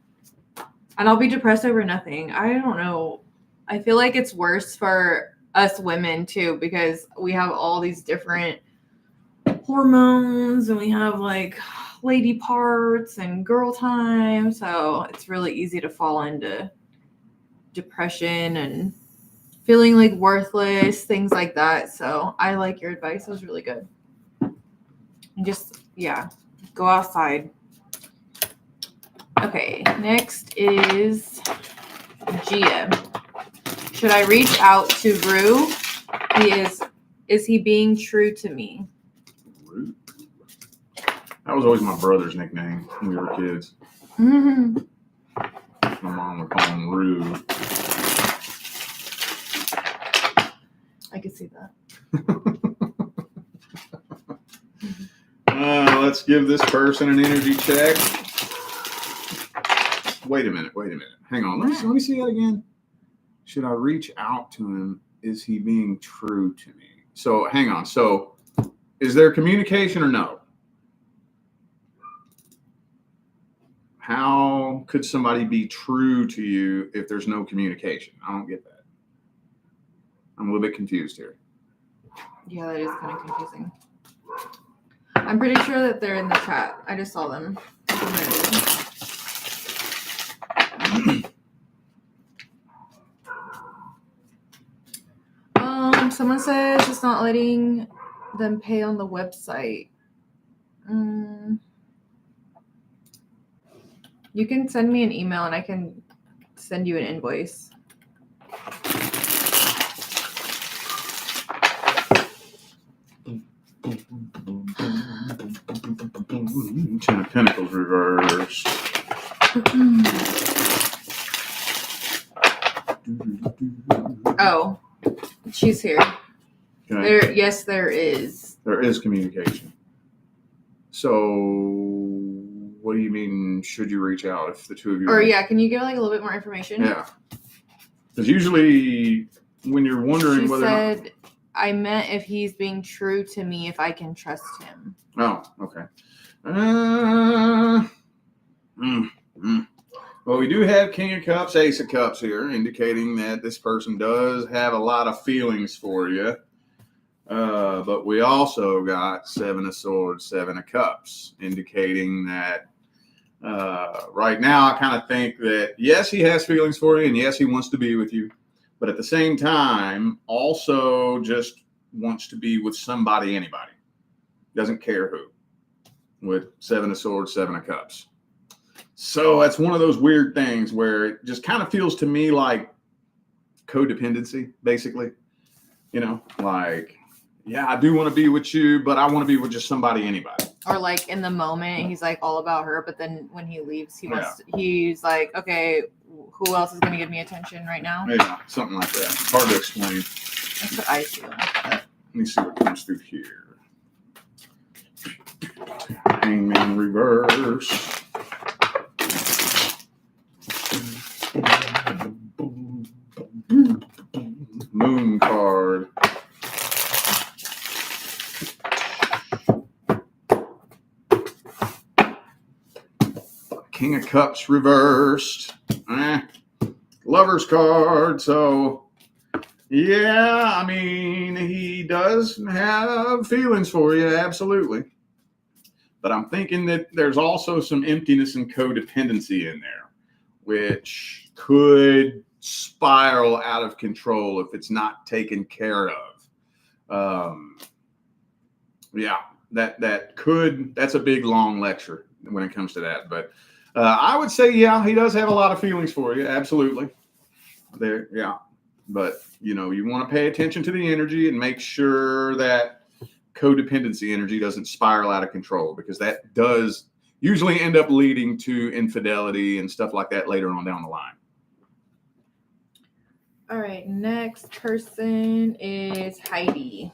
And I'll be depressed over nothing. I don't know. I feel like it's worse for us women too, because we have all these different hormones and we have like lady parts and girl time. So it's really easy to fall into depression and feeling like worthless, things like that. So I like your advice. It was really good. And just, go outside. Okay, next is Gia. Should I reach out to Rue? Is he being true to me? Rue? That was always my brother's nickname when we were kids. Mm-hmm. My mom would call him Rue. I could see that. Let's give this person an energy check. Wait a minute. Hang on. Let me see that again. Should I reach out to him? Is he being true to me? So hang on. So is there communication or no? How could somebody be true to you if there's no communication? I don't get that. I'm a little bit confused here. Yeah, that is kind of confusing. I'm pretty sure that they're in the chat. I just saw them. Someone says it's not letting them pay on the website. You can send me an email and I can send you an invoice. Ten of Pentacles reversed. Oh, she's here. Okay. There is. There is communication. So What do you mean, should you reach out if the two of you Or yeah, can you give like a little bit more information? Yeah. Because usually when you're wondering she whether said, I meant if he's being true to me, if I can trust him. Oh, okay. Well, we do have King of Cups, Ace of Cups here, indicating that this person does have a lot of feelings for you. But we also got Seven of Swords, Seven of Cups, indicating that right now I kind of think that, yes, he has feelings for you, and yes, he wants to be with you. But at the same time, also just wants to be with somebody, anybody. Doesn't care who. With Seven of Swords, Seven of Cups. So that's one of those weird things where it just kind of feels to me like codependency, basically. You know, like, yeah, I do want to be with you, but I want to be with just somebody, anybody. Or like in the moment, he's like all about her, but then when he leaves, he's like, okay, who else is going to give me attention right now? Yeah, something like that. Hard to explain. That's what I feel. Let me see what comes through here. Hangman reverse. Moon card. King of Cups reversed. Lover's card. So, yeah, I mean, he does have feelings for you, absolutely. But I'm thinking that there's also some emptiness and codependency in there, which could spiral out of control if it's not taken care of. Yeah, that's a big, long lecture when it comes to that. But I would say, yeah, he does have a lot of feelings for you. Absolutely. There, yeah. But, you know, you want to pay attention to the energy and make sure that codependency energy doesn't spiral out of control, because that does usually end up leading to infidelity and stuff like that later on down the line. All right, next person is Heidi.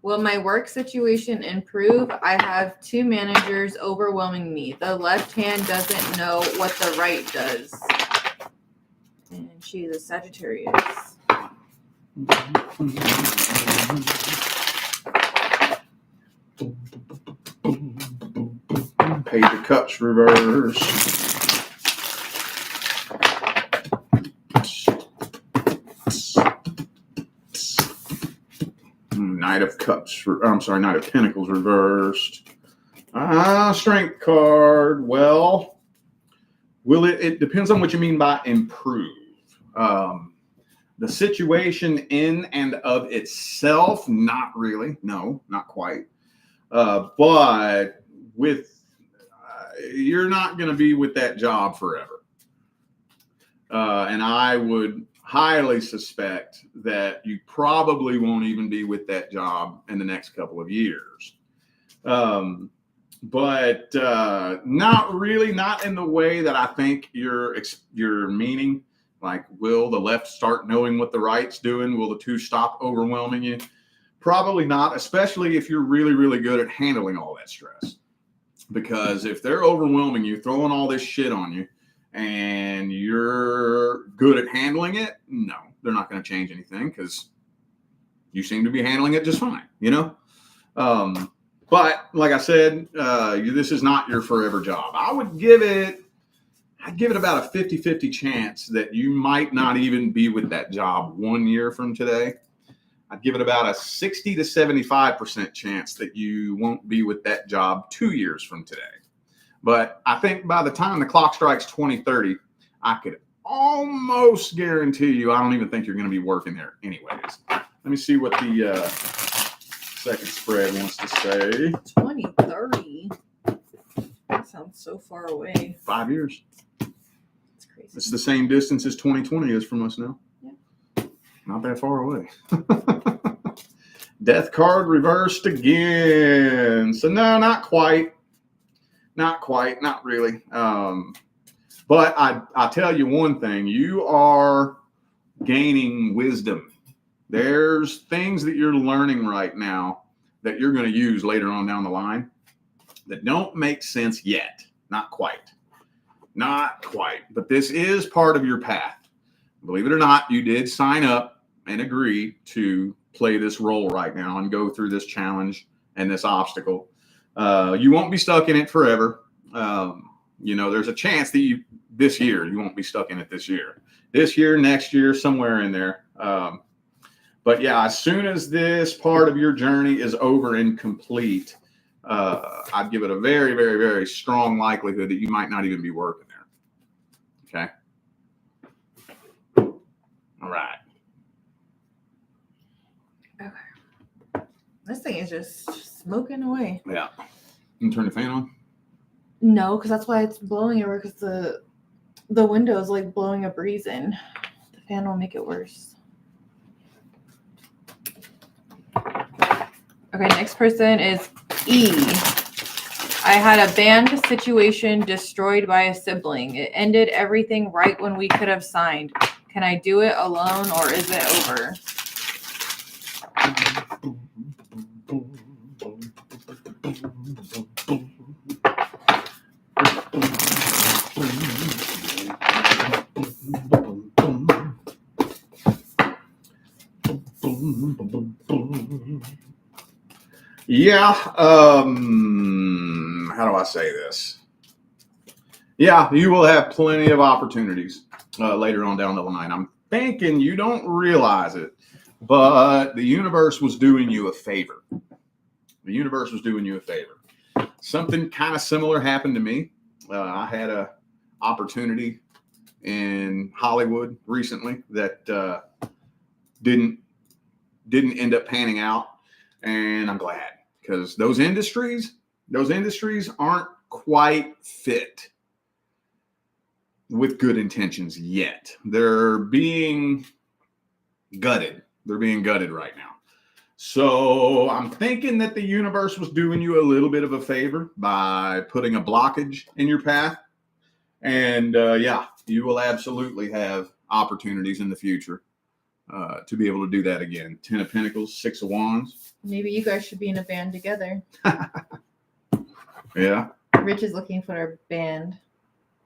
Will my work situation improve? I have two managers overwhelming me. The left hand doesn't know what the right does. And she's a Sagittarius. Page of Cups reverse. Knight of Cups. Knight of Pentacles reversed. Strength card. Well, it depends on what you mean by improve. The situation in and of itself, not really. No, not quite. But you're not going to be with that job forever. And I would highly suspect that you probably won't even be with that job in the next couple of years. But not really, not in the way that I think you're meaning. Like, will the left start knowing what the right's doing? Will the two stop overwhelming you? Probably not, especially if you're really, really good at handling all that stress. Because if they're overwhelming you, throwing all this shit on you, and you're good at handling it, no, they're not going to change anything, because you seem to be handling it just fine, you know? But like I said, this is not your forever job. I'd give it about a 50-50 chance that you might not even be with that job 1 year from today. I'd give it about a 60 to 75% chance that you won't be with that job 2 years from today. But I think by the time the clock strikes 2030, I could almost guarantee you I don't even think you're going to be working there anyways. Let me see what the second spread wants to say. 2030? That sounds so far away. 5 years. It's crazy. It's the same distance as 2020 is from us now. Yeah. Not that far away. Death card reversed again. So no, not quite. Not quite, not really. But I tell you one thing, you are gaining wisdom. There's things that you're learning right now that you're going to use later on down the line that don't make sense yet. Not quite. Not quite. But this is part of your path. Believe it or not, you did sign up and agree to play this role right now and go through this challenge and this obstacle. You won't be stuck in it forever. There's a chance that this year, you won't be stuck in it this year. This year, next year, somewhere in there. But yeah, as soon as this part of your journey is over and complete, I'd give it a very, very, very strong likelihood that you might not even be working there. Okay. All right. Okay. This thing is just smoking away. Yeah. You can turn the fan on? No, because that's why it's blowing everywhere, because the window is like blowing a breeze in. The fan will make it worse. Okay, next person is E. I had a band situation destroyed by a sibling. It ended everything right when we could have signed. Can I do it alone or is it over? Yeah. How do I say this? Yeah, you will have plenty of opportunities later on down the line. I'm thinking you don't realize it, but the universe was doing you a favor. The universe was doing you a favor. Something kind of similar happened to me. I had an opportunity in Hollywood recently that didn't end up panning out, and I'm glad, because those industries aren't quite fit with good intentions yet. They're being gutted. They're being gutted right now. So I'm thinking that the universe was doing you a little bit of a favor by putting a blockage in your path. And yeah, you will absolutely have opportunities in the future to be able to do that again. 10 of Pentacles, 6 of Wands. Maybe you guys should be in a band together. Yeah. Rich is looking for a band.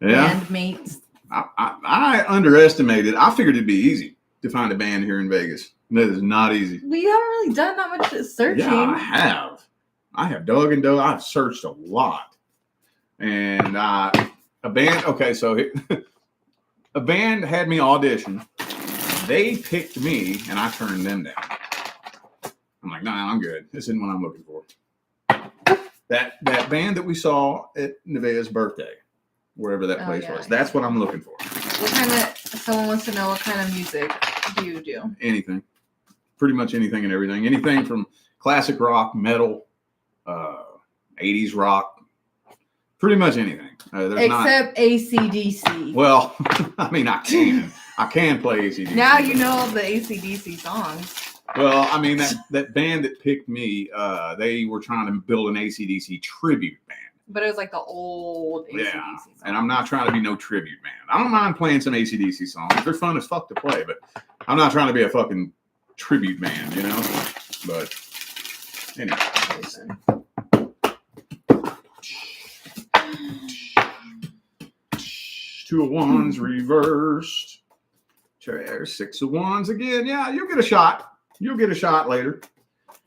Yeah. Bandmates. I underestimated. I figured it'd be easy to find a band here in Vegas. That is not easy. We haven't really done that much searching. Yeah, I have dug and dug. I've searched a lot. And a band, okay, so a band had me audition. They picked me, and I turned them down. I'm like, nah, I'm good. This isn't what I'm looking for. That band that we saw at Nevaeh's birthday, wherever that place was, that's what I'm looking for. What kind of, someone wants to know what kind of music do you do? Anything. Pretty much anything and everything. Anything from classic rock, metal, 80s rock, pretty much anything. Except AC/DC. Well, I mean, I can play AC/DC. Now you know all the AC/DC songs. Well, I mean, that band that picked me, they were trying to build an AC/DC tribute band. But it was like the old AC/DC songs. And I'm not trying to be no tribute band. I don't mind playing some AC/DC songs. They're fun as fuck to play, but I'm not trying to be a fucking tribute band, you know? But anyway. Two of Wands reversed. There's 6 of Wands again. Yeah, you'll get a shot. You'll get a shot later.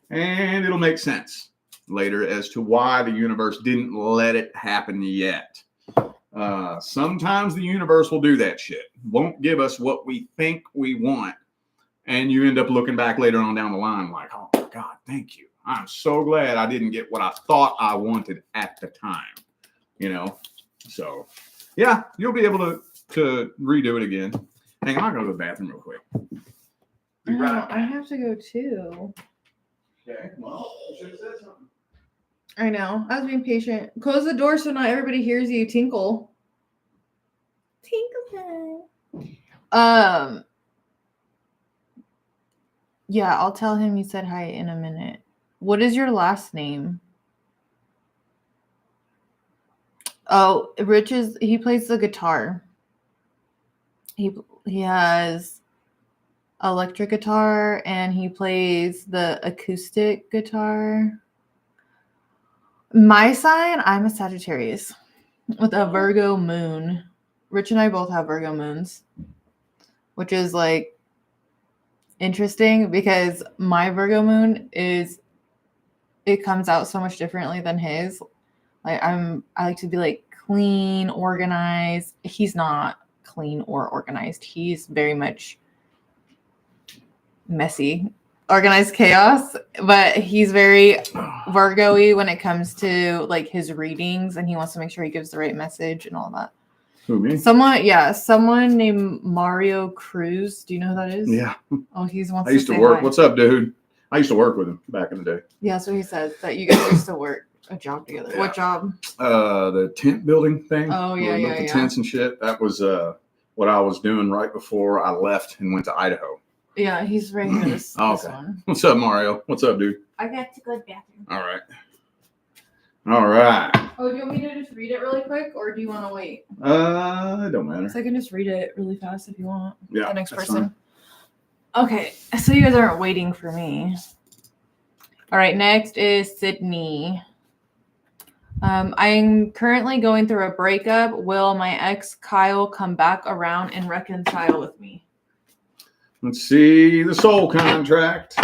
And it'll make sense later as to why the universe didn't let it happen yet. Sometimes the universe will do that shit. Won't give us what we think we want. And you end up looking back later on down the line like, oh my God, thank you. I'm so glad I didn't get what I thought I wanted at the time. You know? So, yeah, you'll be able to redo it again. Hang on, I'll go to the bathroom real quick. Be right I have to go too. Okay, well, you should have said something. I know. I was being patient. Close the door so not everybody hears you tinkle. Tinkle time. Yeah, I'll tell him you said hi in a minute. What is your last name? Oh, Rich he plays the guitar. He has electric guitar and he plays the acoustic guitar. My sign, I'm a Sagittarius. with a Virgo moon. Rich and I both have Virgo moons, which is like interesting because my Virgo moon it comes out so much differently than his. Like I like to be like clean, organized. He's not clean or organized. He's very much messy, organized chaos, but he's very Virgo-y when it comes to like his readings, and he wants to make sure he gives the right message and all that. Who, me? Someone named Mario Cruz. Do you know who that is? Yeah. Oh, he's wants I used to say work. hi. What's up, dude? I used to work with him back in the day. Yeah, so he said that you guys used to work a job together. Yeah. What job? The tent building thing. Oh, yeah, where we built the tents and shit. That was what I was doing right before I left and went to Idaho. Yeah, he's right here. This one. What's up, Mario? What's up, dude? I got to go to the bathroom. All right. All right. Oh, do you want me to just read it really quick, or do you want to wait? It don't matter. So I can just read it really fast if you want. Yeah. The next that's person. fine. Okay, so you guys aren't waiting for me. All right, next is Sydney. I'm currently going through a breakup. Will my ex Kyle come back around and reconcile with me? Let's see the soul contract.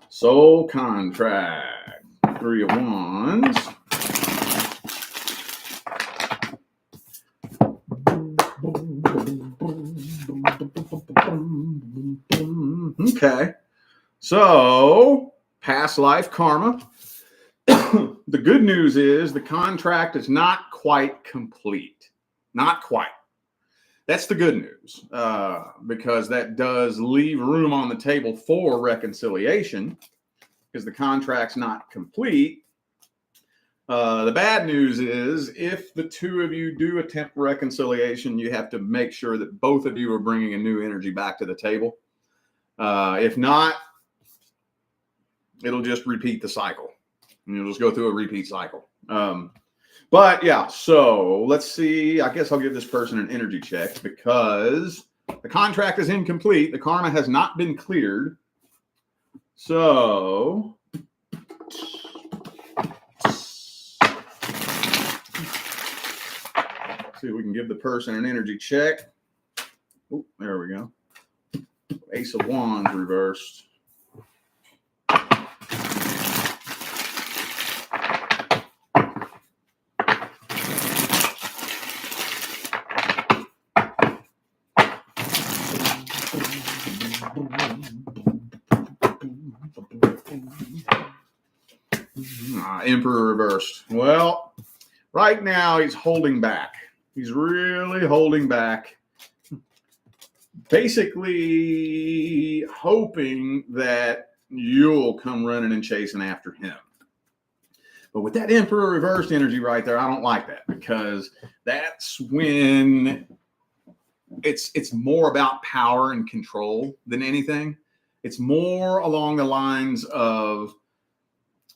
Soul contract. 3 of Wands. Okay. So, past life karma. The good news is the contract is not quite complete. Not quite. That's the good news, because that does leave room on the table for reconciliation because the contract's not complete. The bad news is if the two of you do attempt reconciliation, you have to make sure that both of you are bringing a new energy back to the table. If not, it'll just repeat the cycle. And you'll just go through a repeat cycle. But yeah, so let's see. I guess I'll give this person an energy check because the contract is incomplete. The karma has not been cleared. So see if we can give the person an energy check. Oh, there we go. Ace of Wands reversed. Emperor reversed. Well, right now he's holding back. He's really holding back. Basically hoping that you'll come running and chasing after him. But with that Emperor reversed energy right there, I don't like that because that's when it's more about power and control than anything. It's more along the lines of,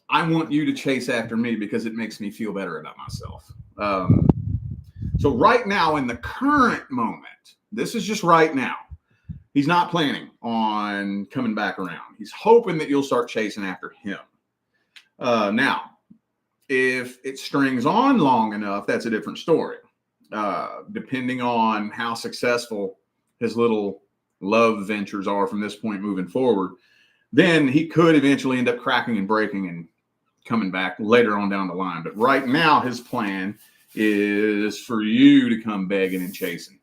I want you to chase after me because it makes me feel better about myself. So right now, in the current moment, this is just right now, he's not planning on coming back around. He's hoping that you'll start chasing after him. Now, if it strings on long enough, that's a different story. Depending on how successful his little love ventures are from this point moving forward, then he could eventually end up cracking and breaking and coming back later on down the line. But right now, his plan is for you to come begging and chasing.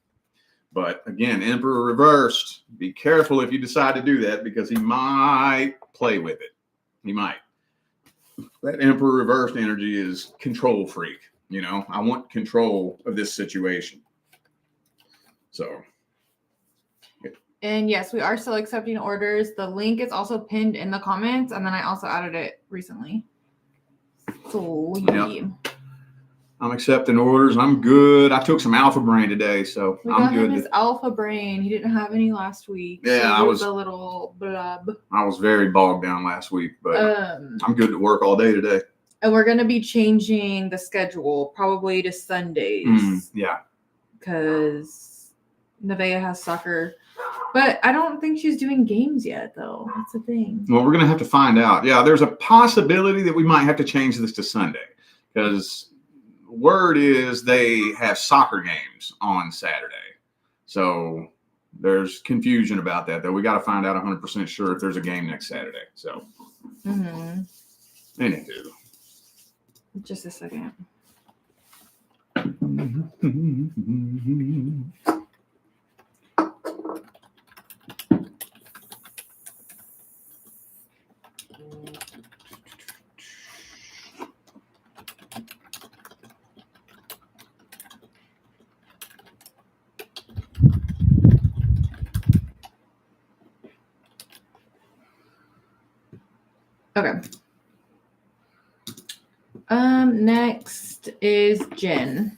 But again, Emperor reversed. Be careful if you decide to do that because he might play with it. He might. That Emperor reversed energy is control freak. You know, I want control of this situation. So. And yes, we are still accepting orders. The link is also pinned in the comments, and then I also added it recently. So, yep. I'm accepting orders. I'm good. I took some Alpha Brain today, so we I'm got good. Him his Alpha Brain. He didn't have any last week. Yeah, so I was a little blub. I was very bogged down last week, but I'm good to work all day today. And we're gonna be changing the schedule probably to Sundays. Yeah, because Nevaeh has soccer But I don't think she's doing games yet, though. That's the thing. Well, we're going to have to find out. Yeah, there's a possibility that we might have to change this to Sunday because word is they have soccer games on Saturday. So there's confusion about that, though. We got to find out 100% sure if there's a game next Saturday. So, anywho. Just a second. Okay. Next is Jen.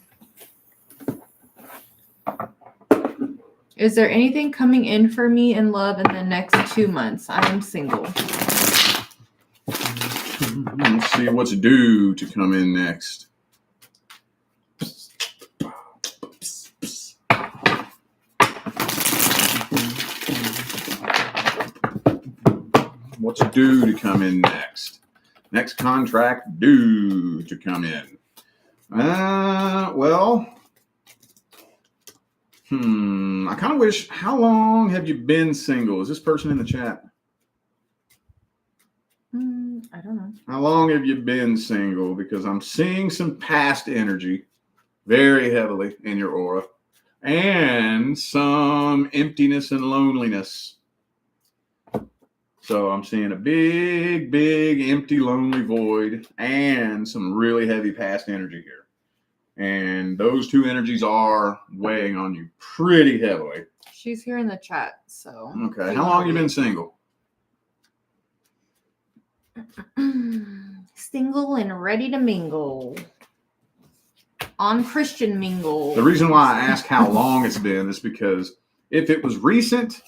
Is there anything coming in for me in love in the next 2 months? I am single. Let's see what's due to come in next. What's due to come in next? Next contract due to come in. Well, I kind of wish, how long have you been single? Is this person in the chat? I don't know. How long have you been single? Because I'm seeing some past energy very heavily in your aura and some emptiness and loneliness. So I'm seeing a big, big, empty, lonely void and some really heavy past energy here. And those two energies are weighing on you pretty heavily. She's here in the chat, so. Okay. How long have you been single? Single and ready to mingle. On Christian mingle. The reason why I ask how long it's been is because if it was recent,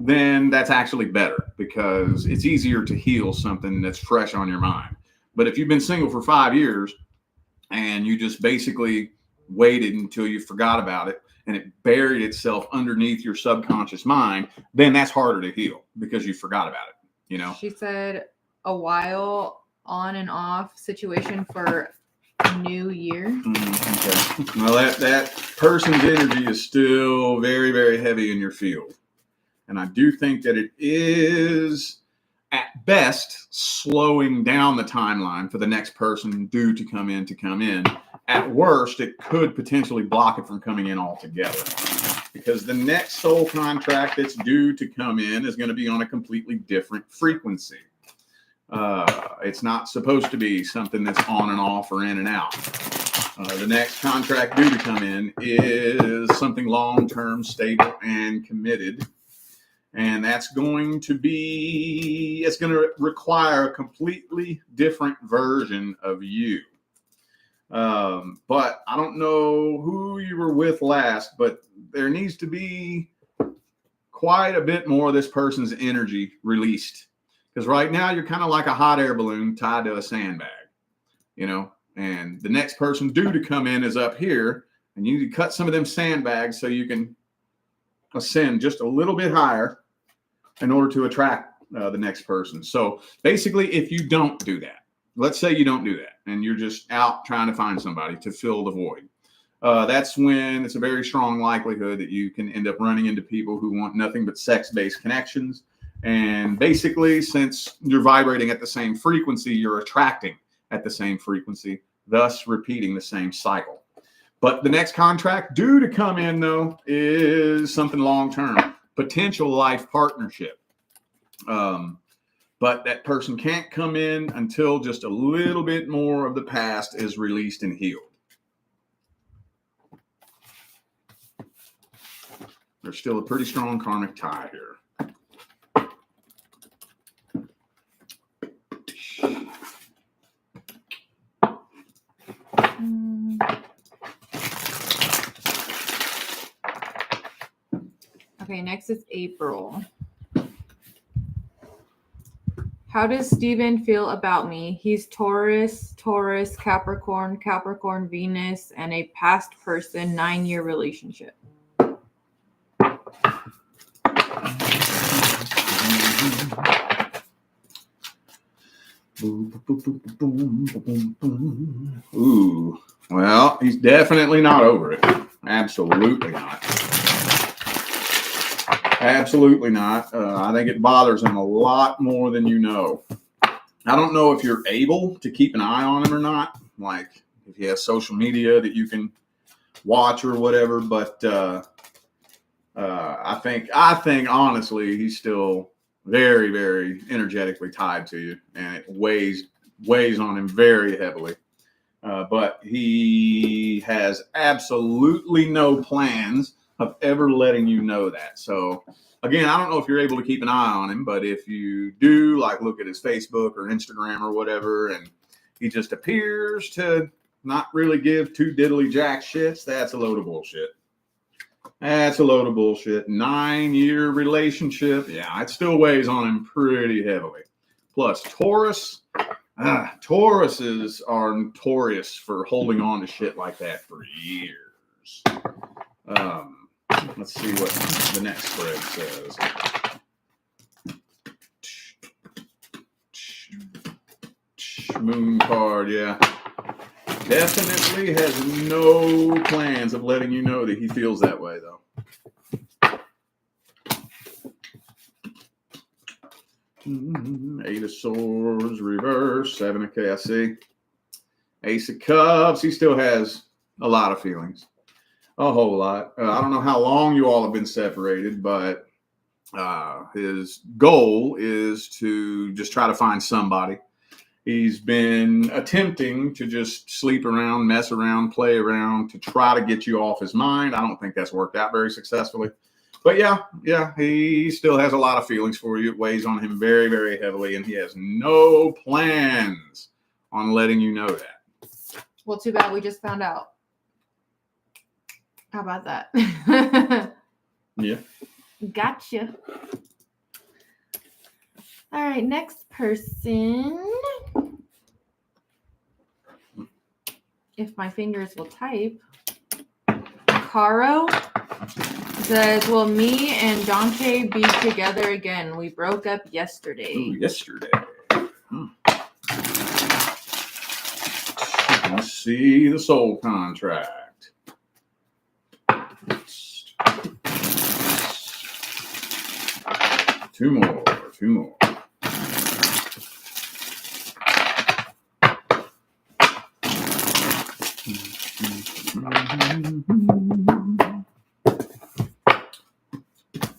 then that's actually better because it's easier to heal something that's fresh on your mind. But if you've been single for 5 years and you just basically waited until you forgot about it and it buried itself underneath your subconscious mind, then that's harder to heal because you forgot about it, you know? She said a while on and off situation for New Year. Okay. Well, that person's energy is still very, very heavy in your field. And I do think that it is, at best, slowing down the timeline for the next person due to come in. At worst, it could potentially block it from coming in altogether. Because the next soul contract that's due to come in is going to be on a completely different frequency. It's not supposed to be something that's on and off or in and out. The next contract due to come in is something long-term, stable, and committed. And that's going to be, it's going to require a completely different version of you. But I don't know who you were with last, but there needs to be quite a bit more of this person's energy released. Because right now you're kind of like a hot air balloon tied to a sandbag, you know, and the next person due to come in is up here and you need to cut some of them sandbags so you can ascend just a little bit higher in order to attract the next person. So basically, if you don't do that, let's say you don't do that and you're just out trying to find somebody to fill the void. That's when it's a very strong likelihood that you can end up running into people who want nothing but sex-based connections. And basically, since you're vibrating at the same frequency, you're attracting at the same frequency, thus repeating the same cycle. But the next contract due to come in, though, is something long-term, potential life partnership. But that person can't come in until just a little bit more of the past is released and healed. There's still a pretty strong karmic tie here. Okay, next is April. How does Steven feel about me? He's Taurus, Capricorn, Venus, and a past person, 9-year relationship. Ooh, well, he's definitely not over it. Absolutely not. Absolutely not. I think it bothers him a lot more than you know. I don't know if you're able to keep an eye on him or not. Like if he has social media that you can watch or whatever, but I think honestly he's still very, very energetically tied to you, and it weighs on him very heavily. But he has absolutely no plans of ever letting you know that. So again, I don't know if you're able to keep an eye on him, but if you do, like look at his Facebook or Instagram or whatever, and he just appears to not really give two diddly jack shits, that's a load of bullshit. That's a load of bullshit. 9-year relationship. Yeah, it still weighs on him pretty heavily. Plus, Taurus. Tauruses are notorious for holding on to shit like that for years. Let's see what the next spread says. Moon card, yeah. Definitely has no plans of letting you know that he feels that way, though. Eight of Swords, reverse, 7 of K, I see. Ace of Cups, he still has a lot of feelings. A whole lot. I don't know how long you all have been separated, but his goal is to just try to find somebody. He's been attempting to just sleep around, mess around, play around to try to get you off his mind. I don't think that's worked out very successfully. But yeah, he still has a lot of feelings for you. It weighs on him very, very heavily, and he has no plans on letting you know that. Well, too bad we just found out. How about that? Yeah. Gotcha. All right, next person. If my fingers will type. Caro says, will me and Dante be together again? We broke up yesterday. Ooh, yesterday. Let's see the soul contract. Two more.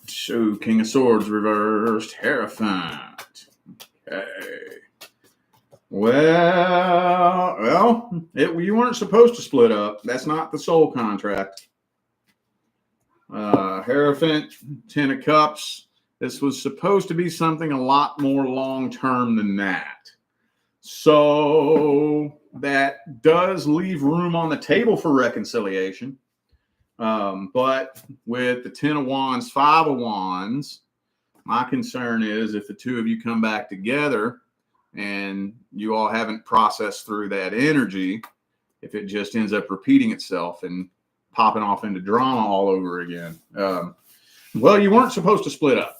So, King of Swords reversed, Hierophant. Okay. Well, you weren't supposed to split up. That's not the soul contract. Hierophant, 10 of Cups. This was supposed to be something a lot more long-term than that. So that does leave room on the table for reconciliation. But with the 10 of Wands, 5 of Wands, my concern is if the two of you come back together and you all haven't processed through that energy, if it just ends up repeating itself and popping off into drama all over again. Well, you weren't supposed to split up.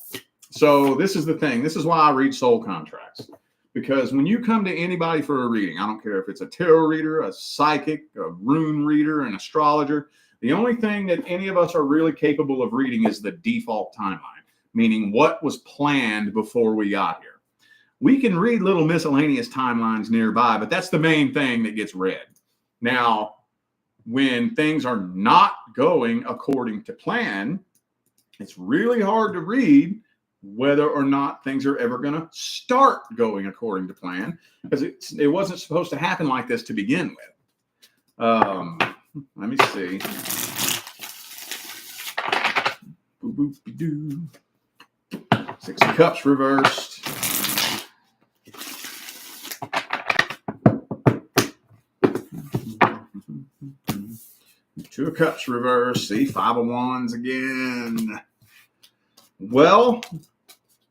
So this is the thing. This is why I read soul contracts. Because when you come to anybody for a reading, I don't care if it's a tarot reader, a psychic, a rune reader, an astrologer, the only thing that any of us are really capable of reading is the default timeline, meaning what was planned before we got here. We can read little miscellaneous timelines nearby, but that's the main thing that gets read. Now, when things are not going according to plan, it's really hard to read whether or not things are ever going to start going according to plan, because it wasn't supposed to happen like this to begin with. Let me see. Boo-boop-be-doo. 6 of Cups reversed. Two of Cups reversed. See, 5 of Wands again. Well,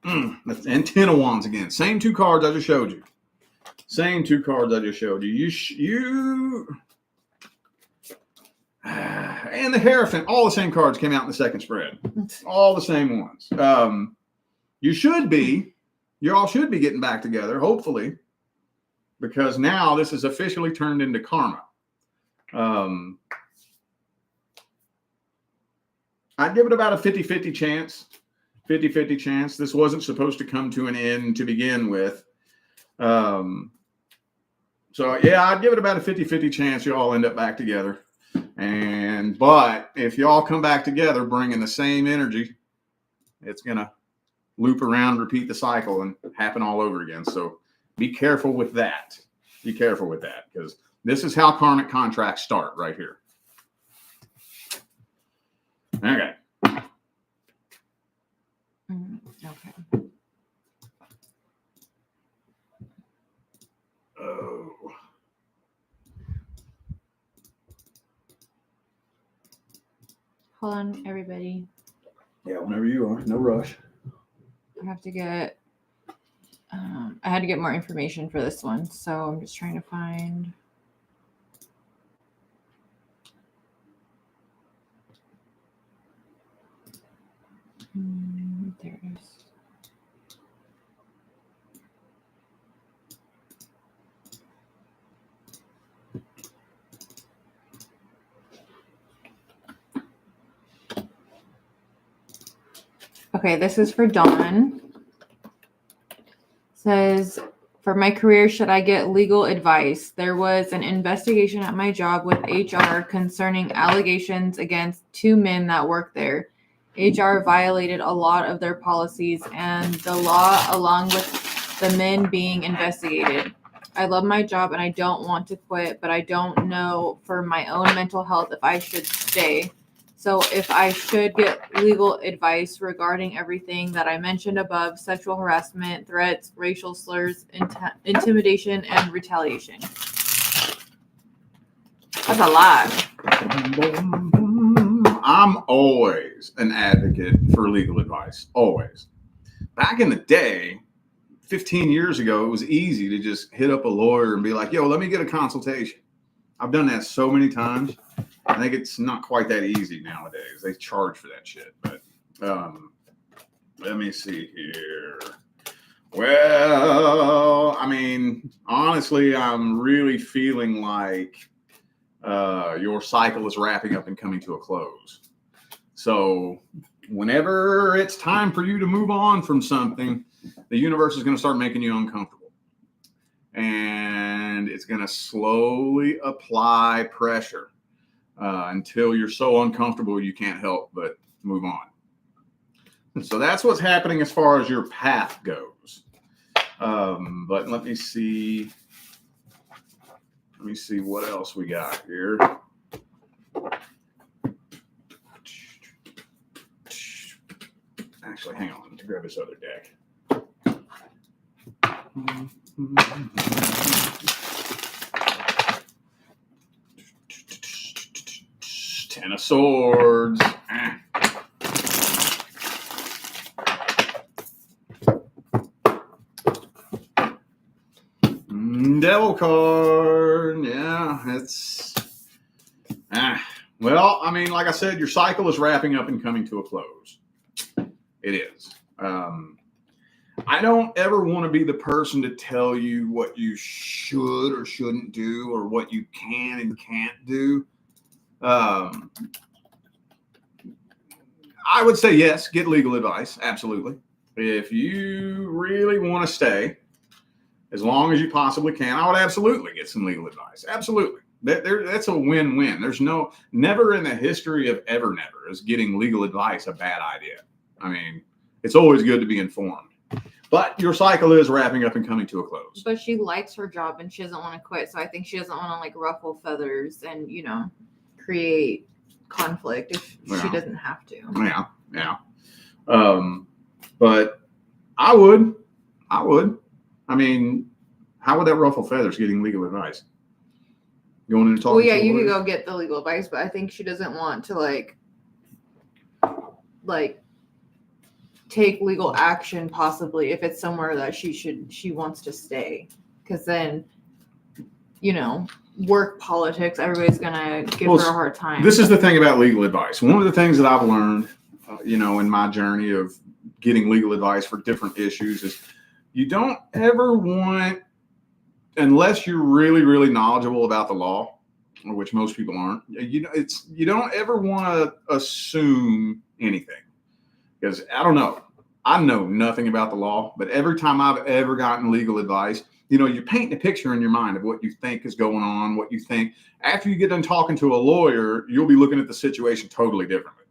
and 10 of Wands again. Same two cards I just showed you. And the Hierophant, all the same cards came out in the second spread. All the same ones. You all should be getting back together, hopefully. because now this is officially turned into karma. I'd give it about a 50-50 chance. 50-50 chance. This wasn't supposed to come to an end to begin with. So yeah, I'd give it about a 50-50 chance you all end up back together. But if y'all come back together bringing the same energy, it's going to loop around, repeat the cycle, and happen all over again. So be careful with that. Be careful with that, because this is how karmic contracts start right here. Okay. Okay. Oh. Hold on, everybody. Yeah, whenever you are. No rush. I have to get, I had to get more information for this one, so I'm just trying to find. There it is. Okay, this is for Dawn. Says, for my career, should I get legal advice? There was an investigation at my job with HR concerning allegations against 2 men that work there. HR violated a lot of their policies and the law, along with the men being investigated. I love my job and I don't want to quit, but I don't know for my own mental health if I should stay. So if I should get legal advice regarding everything that I mentioned above: sexual harassment, threats, racial slurs, intimidation, and retaliation. That's a lot. I'm always an advocate for legal advice. Always. Back in the day, 15 years ago, it was easy to just hit up a lawyer and be like, yo, let me get a consultation. I've done that so many times. I think it's not quite that easy nowadays. They charge for that shit. But let me see here. Well, I mean, honestly, I'm really feeling like your cycle is wrapping up and coming to a close. So whenever it's time for you to move on from something, the universe is going to start making you uncomfortable. And it's going to slowly apply pressure until you're so uncomfortable you can't help but move on. So that's what's happening as far as your path goes. But let me see. Let me see what else we got here. Actually, hang on. Let me grab this other deck. Ten of Swords. Devil card. Yeah, it's well, I mean, like I said, your cycle is wrapping up and coming to a close. It is. I don't ever want to be the person to tell you what you should or shouldn't do, or what you can and can't do. I would say yes, get legal advice. Absolutely. If you really want to stay, as long as you possibly can, I would absolutely get some legal advice. Absolutely. That's a win-win. There's never in the history of never is getting legal advice a bad idea. I mean, it's always good to be informed. But your cycle is wrapping up and coming to a close. But she likes her job and she doesn't want to quit. So I think she doesn't want to like ruffle feathers and, create conflict if she doesn't have to. Yeah. But I would. I mean, how would that ruffle feathers getting legal advice? Going in and talking? Well, yeah, you could go get the legal advice, but I think she doesn't want to like take legal action possibly if it's somewhere that she wants to stay, because then work politics, everybody's gonna give her a hard time. This is the thing about legal advice. One of the things that I've learned in my journey of getting legal advice for different issues is you don't ever want unless you're really, really knowledgeable about the law, which most people aren't, you don't ever want to assume anything, because I don't know. I know nothing about the law, but every time I've ever gotten legal advice, you're painting a picture in your mind of what you think is going on, what you think. After you get done talking to a lawyer, you'll be looking at the situation totally differently.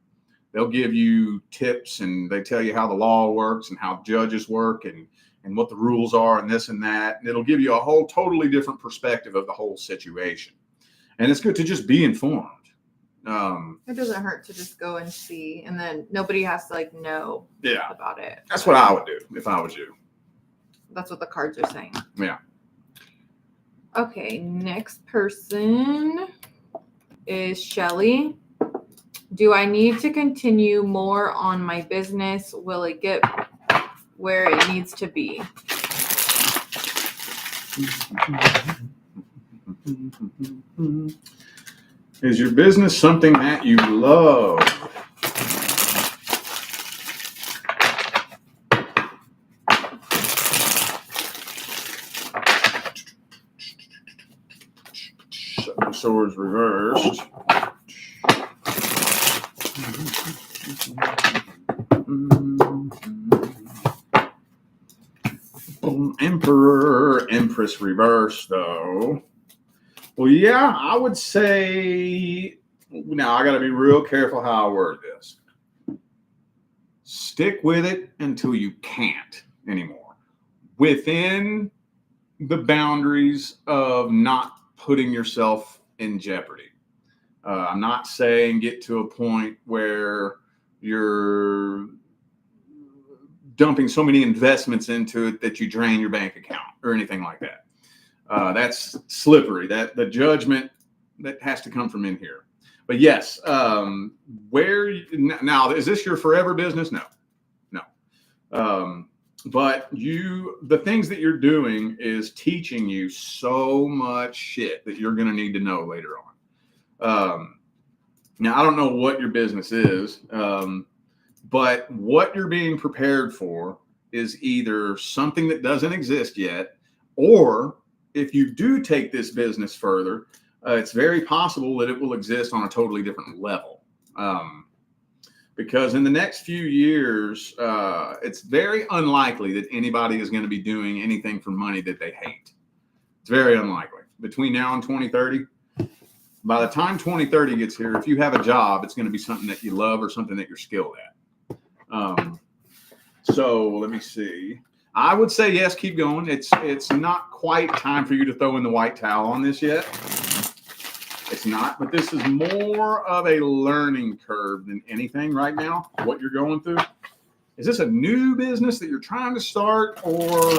They'll give you tips and they tell you how the law works and how judges work and what the rules are and this and that. And it'll give you a whole totally different perspective of the whole situation. And it's good to just be informed. It doesn't hurt to just go and see, and then nobody has to know about it. That's what I would do if I was you. That's what the cards are saying. Yeah. Okay, next person is Shelly. Do I need to continue more on my business? Will it get where it needs to be? Is your business something that you love? Seven of Swords reversed. Emperor, Empress reversed, though. Well, yeah, I would say, now I got to be real careful how I word this. Stick with it until you can't anymore, within the boundaries of not putting yourself in jeopardy. I'm not saying get to a point where you're dumping so many investments into it that you drain your bank account or anything like that. That's slippery. That the judgment that has to come from in here. But yes, now is this your forever business? No. But the things that you're doing is teaching you so much shit that you're going to need to know later on. Now I don't know what your business is, but what you're being prepared for is either something that doesn't exist yet, or if you do take this business further, it's very possible that it will exist on a totally different level. Because in the next few years, it's very unlikely that anybody is going to be doing anything for money that they hate. It's very unlikely. Between now and 2030, by the time 2030 gets here, if you have a job, it's going to be something that you love or something that you're skilled at. So let me see. I would say yes, keep going. It's not quite time for you to throw in the white towel on this yet. It's not, but this is more of a learning curve than anything right now, what you're going through. Is this a new business that you're trying to start, or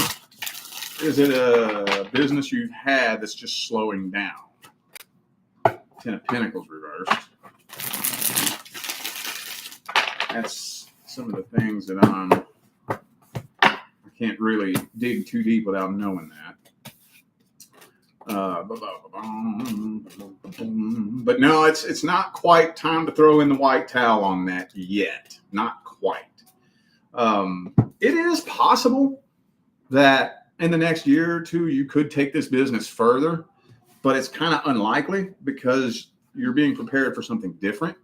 is it a business you've had that's just slowing down? Ten of Pentacles reversed. That's some of the things that I can't really dig too deep without knowing that. But no, it's not quite time to throw in the white towel on that yet. Not quite. It is possible that in the next year or two you could take this business further, but it's kind of unlikely because you're being prepared for something different.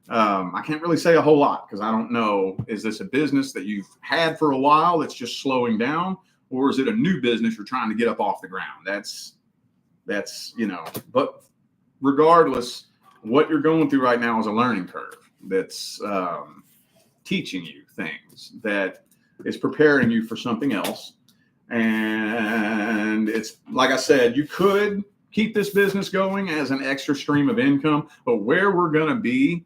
I can't really say a whole lot because I don't know. Is this a business that you've had for a while that's just slowing down, or is it a new business you're trying to get up off the ground? That's but regardless, what you're going through right now is a learning curve that's teaching you things, that is preparing you for something else. And it's like I said, you could keep this business going as an extra stream of income, but where we're going to be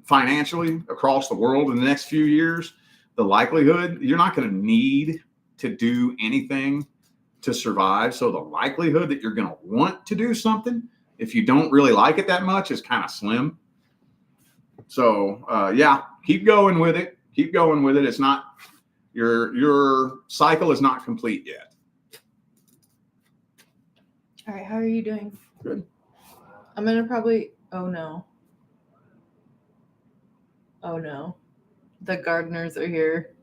financially across the world in the next few years, the likelihood you're not going to need to do anything to survive. So the likelihood that you're going to want to do something, if you don't really like it that much, is kind of slim. So yeah, keep going with it. Keep going with it. It's not, your cycle is not complete yet. All right, how are you doing? Good. I'm going to probably, oh no. The gardeners are here.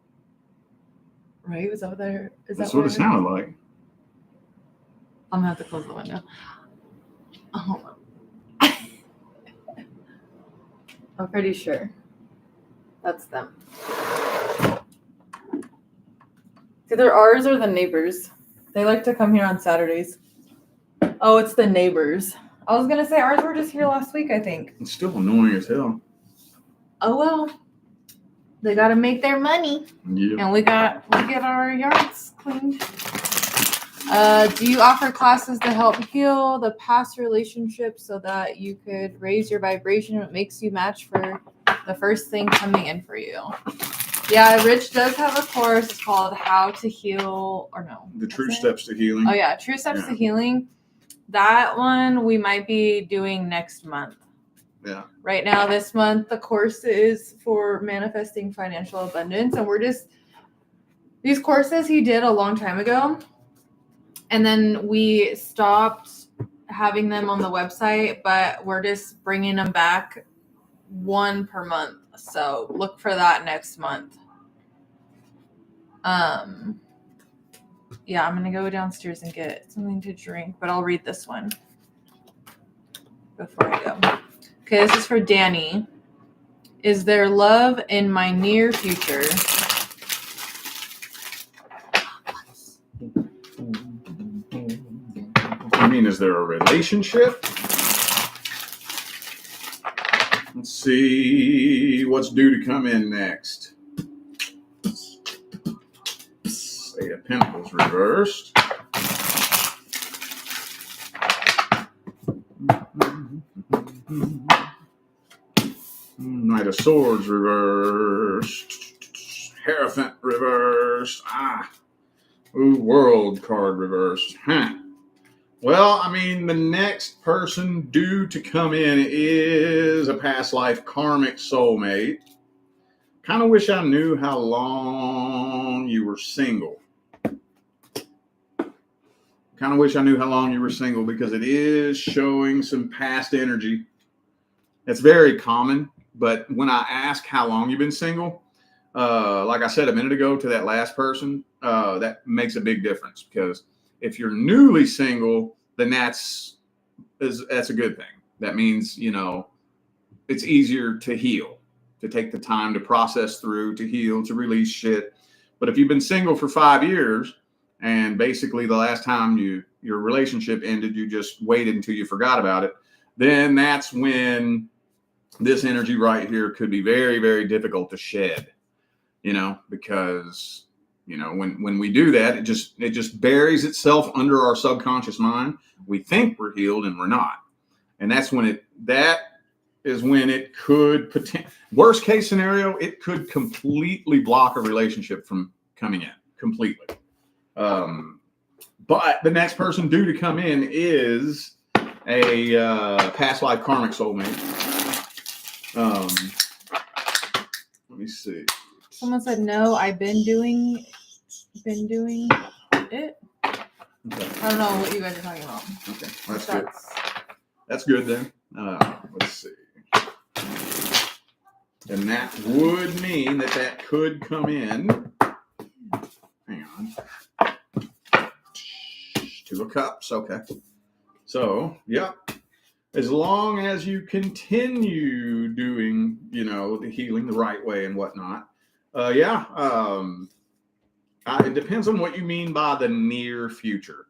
Right? Was that what there? Is That's that what it sounded like. I'm gonna have to close the window. Hold on. I'm pretty sure that's them. It's either ours or the neighbors. They like to come here on Saturdays. Oh, it's the neighbors. I was gonna say ours were just here last week, I think. It's still annoying as hell. Oh well. They gotta make their money. Yeah. And we get our yards cleaned. Do you offer classes to help heal the past relationships so that you could raise your vibration? It makes you match for the first thing coming in for you. Yeah, Rich does have a course. It's called How to Heal, or no. The True Steps to Healing. Oh yeah, True Steps to Healing. That one we might be doing next month. Yeah. Right now, this month, the course is for manifesting financial abundance. And these courses he did a long time ago. And then we stopped having them on the website, but we're just bringing them back one per month. So look for that next month. Yeah, I'm going to go downstairs and get something to drink, but I'll read this one before I go. Okay, this is for Danny. Is there love in my near future? I mean, is there a relationship? Let's see what's due to come in next. Eight of Pentacles reversed. Knight of Swords reversed. Hierophant reversed. World card reversed. Well, I mean, the next person due to come in is a past life karmic soulmate. Kind of wish I knew how long you were single. Because it is showing some past energy. It's very common, but when I ask how long you've been single, like I said a minute ago to that last person, that makes a big difference, because if you're newly single, then that's a good thing. That means, it's easier to heal, to take the time to process through, to heal, to release shit. But if you've been single for 5 years and basically the last time your relationship ended, you just waited until you forgot about it, then that's when this energy right here could be very, very difficult to shed, because when we do that, it just buries itself under our subconscious mind. We think we're healed and we're not. And that's when it could, worst case scenario, it could completely block a relationship from coming in completely. But the next person due to come in is a past life karmic soulmate. Let me see. Someone said, no, I've been doing it. Okay. I don't know what you guys are talking about. Okay, that's good. That's good then. Let's see. And that would mean that could come in. Hang on. Two of Cups. Okay. So, yeah. As long as you continue doing, the healing the right way and whatnot. It depends on what you mean by the near future.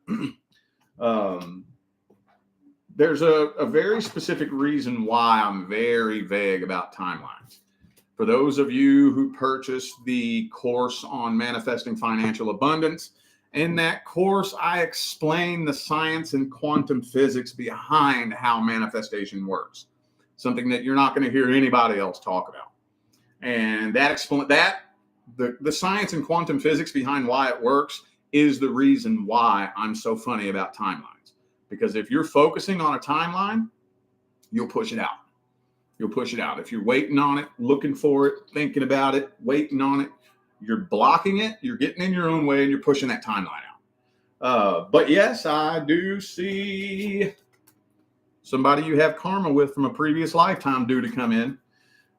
There's a very specific reason why I'm very vague about timelines. For those of you who purchased the course on manifesting financial abundance, in that course, I explain the science and quantum physics behind how manifestation works. Something that you're not going to hear anybody else talk about. And the science and quantum physics behind why it works is the reason why I'm so funny about timelines. Because if you're focusing on a timeline, you'll push it out. If you're waiting on it, looking for it, thinking about it, waiting on it, you're blocking it, you're getting in your own way, and you're pushing that timeline out. But yes, I do see somebody you have karma with from a previous lifetime due to come in.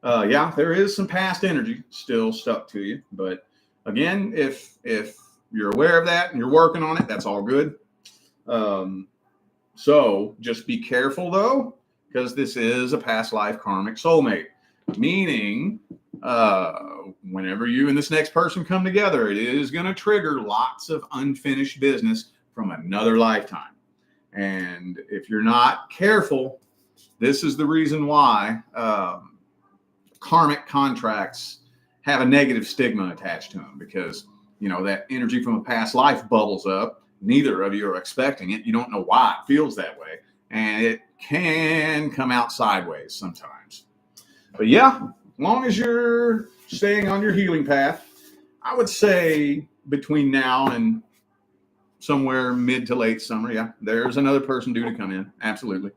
There is some past energy still stuck to you, but again, if you're aware of that and you're working on it, that's all good. So just be careful though, because this is a past life karmic soulmate, meaning whenever you and this next person come together, it is going to trigger lots of unfinished business from another lifetime. And if you're not careful, this is the reason why karmic contracts have a negative stigma attached to them, because that energy from a past life bubbles up. Neither of you are expecting it. You don't know why it feels that way. And it can come out sideways sometimes. But yeah, as long as you're staying on your healing path, I would say between now and somewhere mid to late summer, yeah, there's another person due to come in. Absolutely.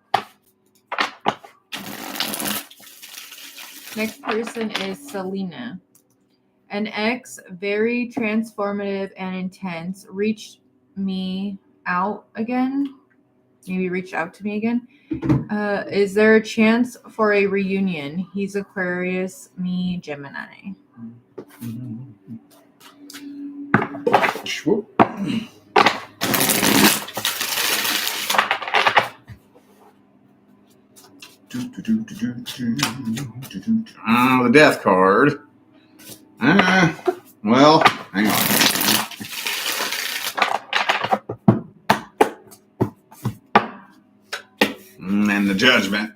Next person is Selena. An ex, very transformative and intense, reached me out again. Maybe reached out to me again. Is there a chance for a reunion? He's Aquarius, me Gemini. The death card. Well, hang on. And the judgment.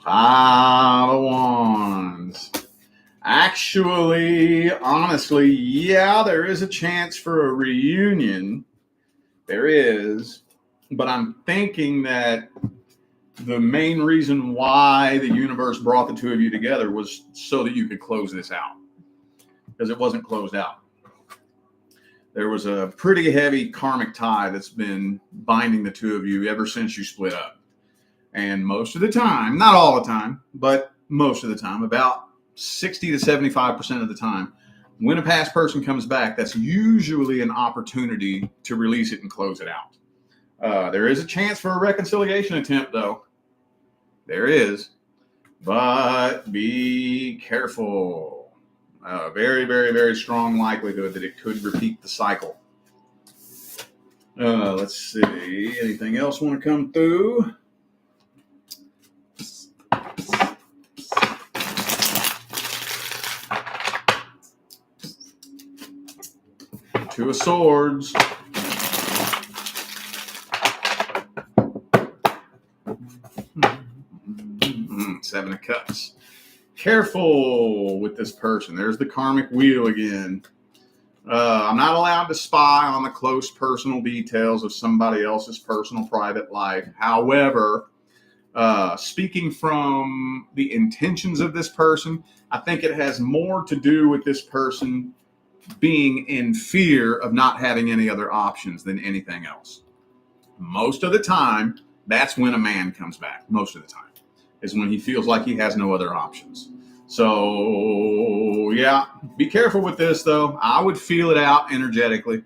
Five of Wands. Actually, honestly, yeah, there is a chance for a reunion. There is. But I'm thinking that the main reason why the universe brought the two of you together was so that you could close this out. Because it wasn't closed out. There was a pretty heavy karmic tie that's been binding the two of you ever since you split up. And most of the time, not all the time, but most of the time, about 60 to 75% of the time, when a past person comes back, that's usually an opportunity to release it and close it out. There is a chance for a reconciliation attempt, though. There is. But be careful. Very, very, very strong likelihood that it could repeat the cycle. Let's see. Anything else want to come through? Two of Swords. Seven of Cups. Careful with this person. There's the karmic wheel again. I'm not allowed to spy on the close personal details of somebody else's personal private life. However, speaking from the intentions of this person, I think it has more to do with this person being in fear of not having any other options than anything else. Most of the time, that's when a man comes back. Most of the time is when he feels like he has no other options. So yeah, be careful with this though. I would feel it out energetically.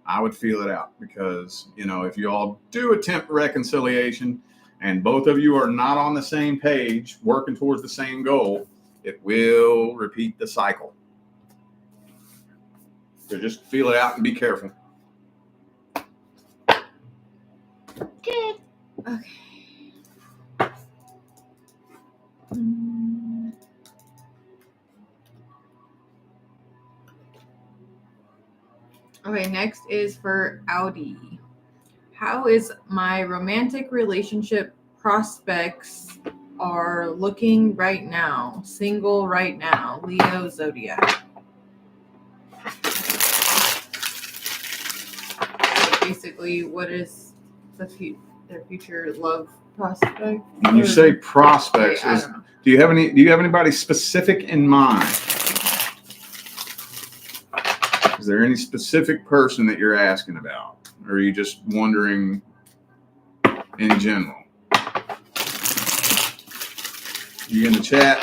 I would feel it out because, if you all do attempt reconciliation and both of you are not on the same page, working towards the same goal, it will repeat the cycle. So just feel it out and be careful. Good. Okay. Okay, next is for Audi. How is my romantic relationship prospects are looking right now? Single right now. Leo zodiac. So basically, what is their future love prospect? When you say prospects, okay, do you have anybody specific in mind? Is there any specific person that you're asking about? Or are you just wondering in general? You in the chat?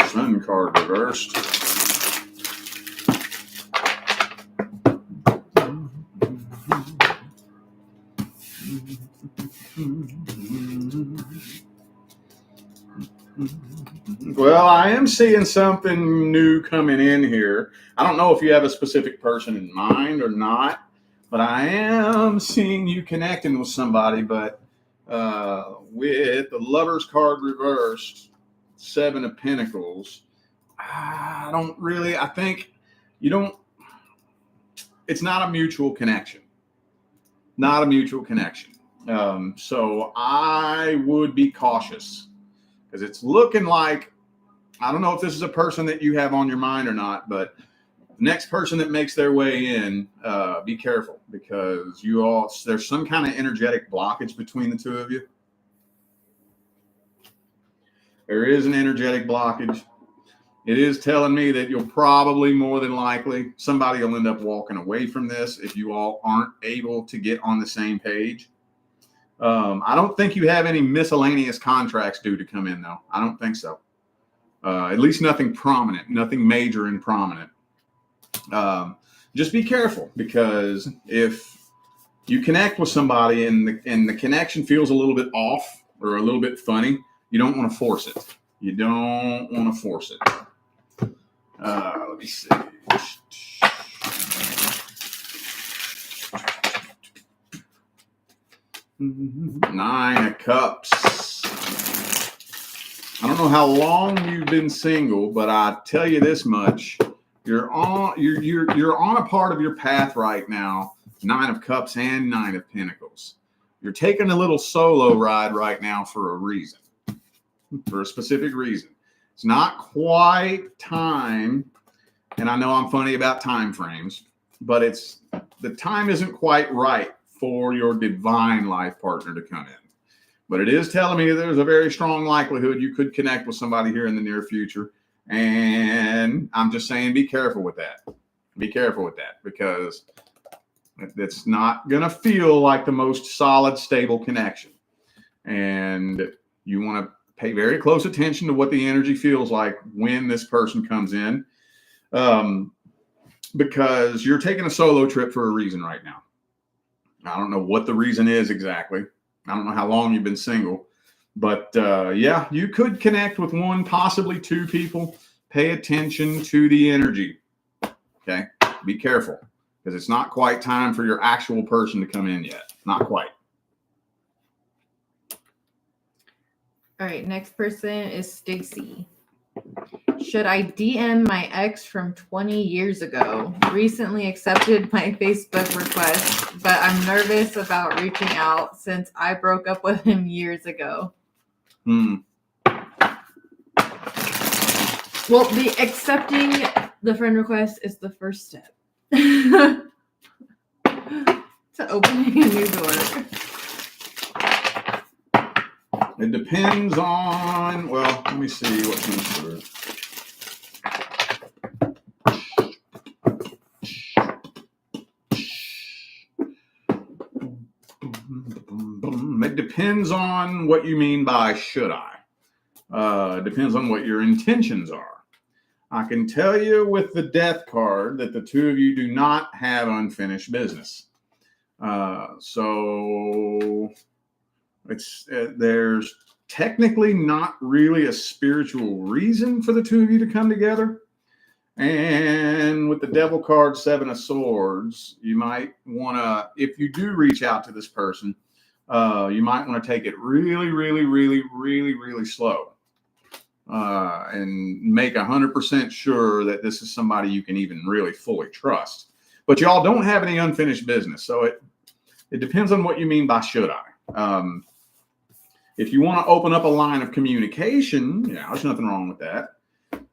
Sun card reversed. Well, I am seeing something new coming in here. I don't know if you have a specific person in mind or not, but I am seeing you connecting with somebody. But with the Lover's card reversed, Seven of Pentacles, I think you don't, it's not a mutual connection. Not a mutual connection. So I would be cautious because it's looking like, I don't know if this is a person that you have on your mind or not, but the next person that makes their way in, be careful because there's some kind of energetic blockage between the two of you. There is an energetic blockage. It is telling me that you'll probably, more than likely, somebody will end up walking away from this if you all aren't able to get on the same page. I don't think you have any miscellaneous contracts due to come in, though. I don't think so. At least nothing prominent, nothing major and prominent. Just be careful because if you connect with somebody and the connection feels a little bit off or a little bit funny, you don't want to force it. You don't want to force it. Let me see. Nine of Cups. I don't know how long you've been single, but I tell you this much: you're on a part of your path right now. Nine of Cups and Nine of Pentacles. You're taking a little solo ride right now for a reason, for a specific reason. It's not quite time, and I know I'm funny about time frames, but the time isn't quite right for your divine life partner to come in. But it is telling me there's a very strong likelihood you could connect with somebody here in the near future. And I'm just saying, be careful with that. Be careful with that because it's not going to feel like the most solid, stable connection. And you want to pay very close attention to what the energy feels like when this person comes in. Because you're taking a solo trip for a reason right now. I don't know what the reason is exactly. I don't know how long you've been single, but yeah, you could connect with one, possibly two people. Pay attention to the energy. Okay. Be careful because it's not quite time for your actual person to come in yet. Not quite. All right. Next person is Stacy. Should I DM my ex from 20 years ago? Recently accepted my Facebook request, but I'm nervous about reaching out since I broke up with him years ago. Hmm. Well, the accepting the friend request is the first step to opening a new door. It depends on, well, let me see what comes through. It depends on what you mean by should I. Depends on what your intentions are. I can tell you with the Death card that the two of you do not have unfinished business. So there's technically not really a spiritual reason for the two of you to come together. And with the Devil card, Seven of Swords, you might want to, if you do reach out to this person, you might want to take it really, really, really, really, really slow. And make 100% sure that this is somebody you can even really fully trust. But y'all don't have any unfinished business. So it depends on what you mean by should I. If you want to open up a line of communication, yeah, there's nothing wrong with that.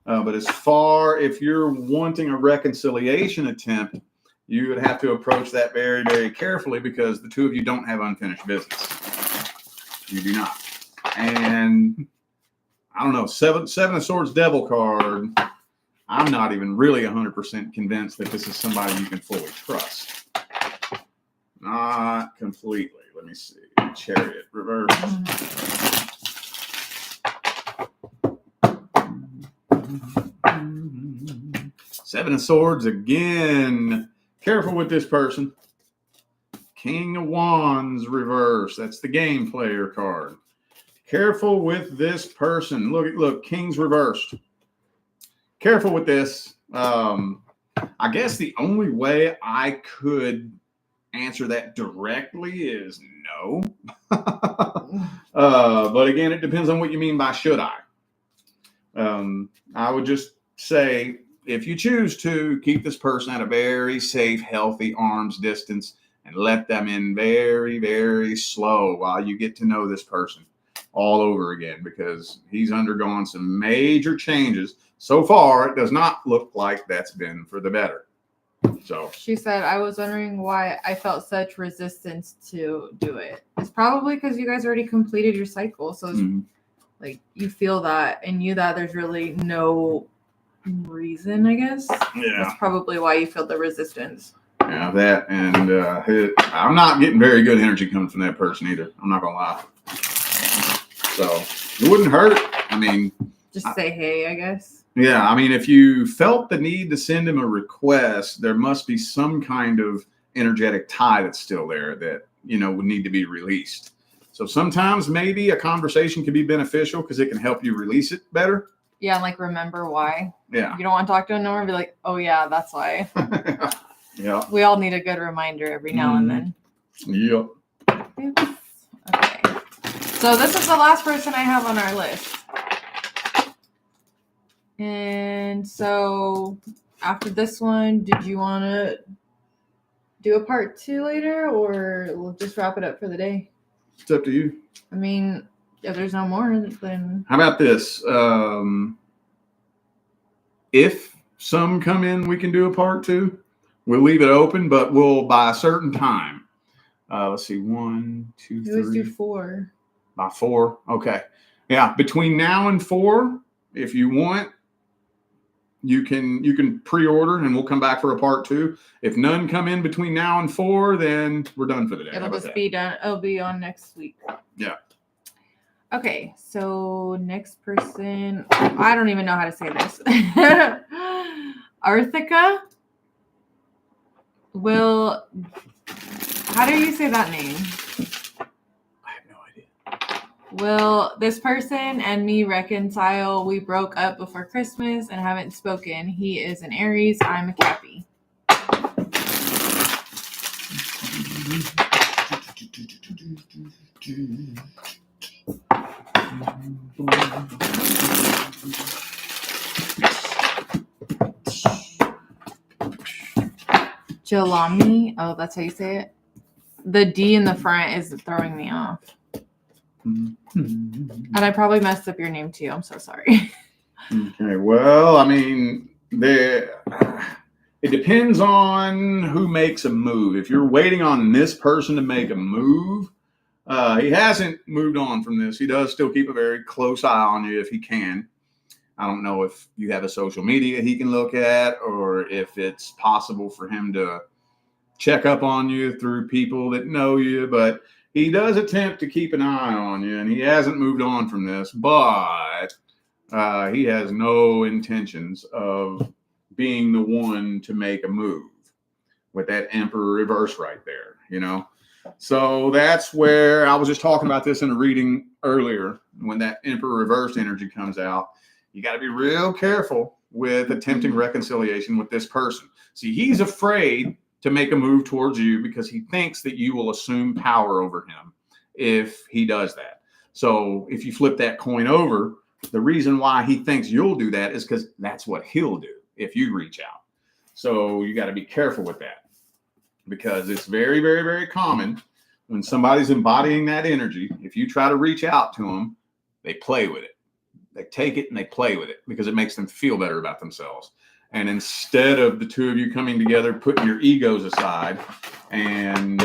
But if you're wanting a reconciliation attempt, you would have to approach that very, very carefully because the two of you don't have unfinished business. You do not. And I don't know, Seven of Swords Devil card, I'm not even really 100% convinced that this is somebody you can fully trust. Not completely. Let me see. Chariot reverse. Seven of Swords again. Careful with this person. King of Wands reverse. That's the game player card. Careful with this person. Look, King's reversed. Careful with this. I guess the only way I could answer that directly is no. But again, it depends on what you mean by should I. I would just say, if you choose to, keep this person at a very safe, healthy arm's distance and let them in very, very slow while you get to know this person all over again, because he's undergone some major changes. So far, it does not look like that's been for the better. So she said, I was wondering why I felt such resistance to do it. It's probably because you guys already completed your cycle. So it's like you feel that and knew that there's really no reason, I guess. Yeah. That's probably why you feel the resistance. Yeah, that, and I'm not getting very good energy coming from that person either. I'm not going to lie. So it wouldn't hurt. I mean, just say hey, I guess. Yeah, I mean, if you felt the need to send him a request, there must be some kind of energetic tie that's still there that, would need to be released. So sometimes maybe a conversation can be beneficial because it can help you release it better. Yeah, and remember why. Yeah. You don't want to talk to him no more, be like, oh yeah, that's why. Yeah. We all need a good reminder every now and then. Yep. Oops. Okay. So this is the last person I have on our list. And so after this one, did you want to do a part 2 later, or we'll just wrap it up for the day? It's up to you. I mean, if there's no more, then... How about this? If some come in, we can do a part 2. We'll leave it open, but we'll by a certain time. Let's see, 1, 2, 3. Let's do 4. By 4, okay. Yeah, between now and 4, if you want, you can pre-order and we'll come back for a part 2. If none come in between now and 4, then we're done for the day. It'll just be done. It'll be on next week. Yeah. Okay, so next person, I don't even know how to say this. Arthika will, how do you say that name? I have no idea. Will this person and me reconcile? We broke up before Christmas and haven't spoken. He is an Aries. I'm a Cappy. Jalami. Oh, that's how you say it. The D in the front is throwing me off. And I probably messed up your name too. I'm so sorry. Okay. Well, I mean, it depends on who makes a move. If you're waiting on this person to make a move, he hasn't moved on from this. He does still keep a very close eye on you if he can. I don't know if you have a social media he can look at, or if it's possible for him to check up on you through people that know you, but he does attempt to keep an eye on you, and he hasn't moved on from this, but he has no intentions of being the one to make a move with that Emperor reverse right there, So that's where I was just talking about this in a reading earlier. When that Emperor reverse energy comes out, you got to be real careful with attempting reconciliation with this person. See, he's afraid to make a move towards you because he thinks that you will assume power over him if he does that. So if you flip that coin over, the reason why he thinks you'll do that is because that's what he'll do if you reach out. So you got to be careful with that, because it's very, very, very common when somebody's embodying that energy. If you try to reach out to them, they play with it. They take it and they play with it because it makes them feel better about themselves. And instead of the two of you coming together, putting your egos aside and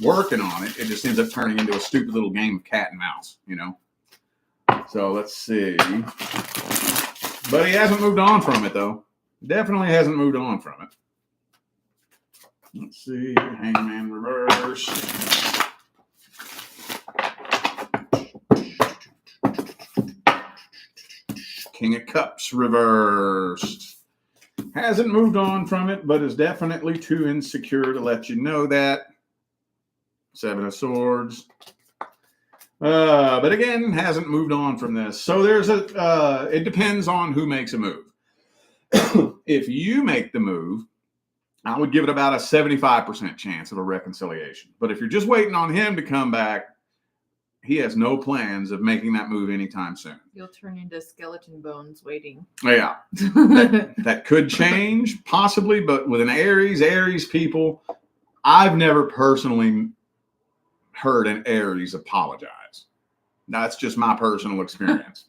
working on it, it just ends up turning into a stupid little game of cat and mouse, So let's see. But he hasn't moved on from it, though. Definitely hasn't moved on from it. Let's see. Hangman reverse. King of Cups reversed. Hasn't moved on from it, but is definitely too insecure to let you know that. 7 of Swords. But again, hasn't moved on from this. So there's it depends on who makes a move. If you make the move, I would give it about a 75% chance of a reconciliation. But if you're just waiting on him to come back, he has no plans of making that move anytime soon. You'll turn into skeleton bones waiting. Yeah, that could change possibly, but with an Aries people, I've never personally heard an Aries apologize. That's just my personal experience.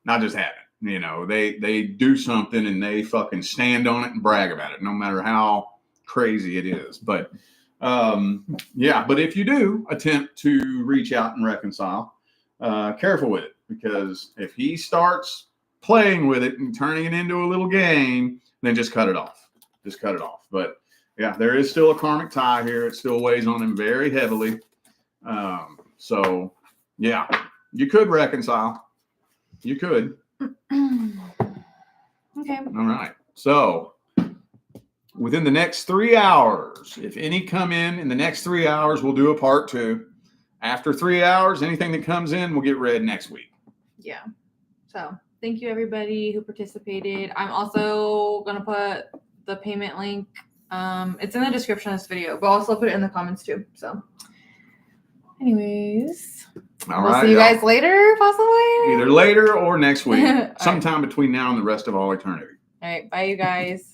I just haven't. You know, they do something and they fucking stand on it and brag about it, no matter how crazy it is. But yeah, but if you do attempt to reach out and reconcile, careful with it, because if he starts playing with it and turning it into a little game, then just cut it off. Just cut it off. But yeah, there is still a karmic tie here. It still weighs on him very heavily. So yeah, you could reconcile. You could. Okay. All right. So within the next 3 hours, if any come in the next 3 hours, we'll do a part 2. After 3 hours, anything that comes in will get read next week. Yeah. So thank you everybody who participated. I'm also going to put the payment link. It's in the description of this video, but I'll also put it in the comments too. So anyways, we'll see you guys later, possibly. Either later or next week. Sometime between now and the rest of all eternity. All right. Bye, you guys.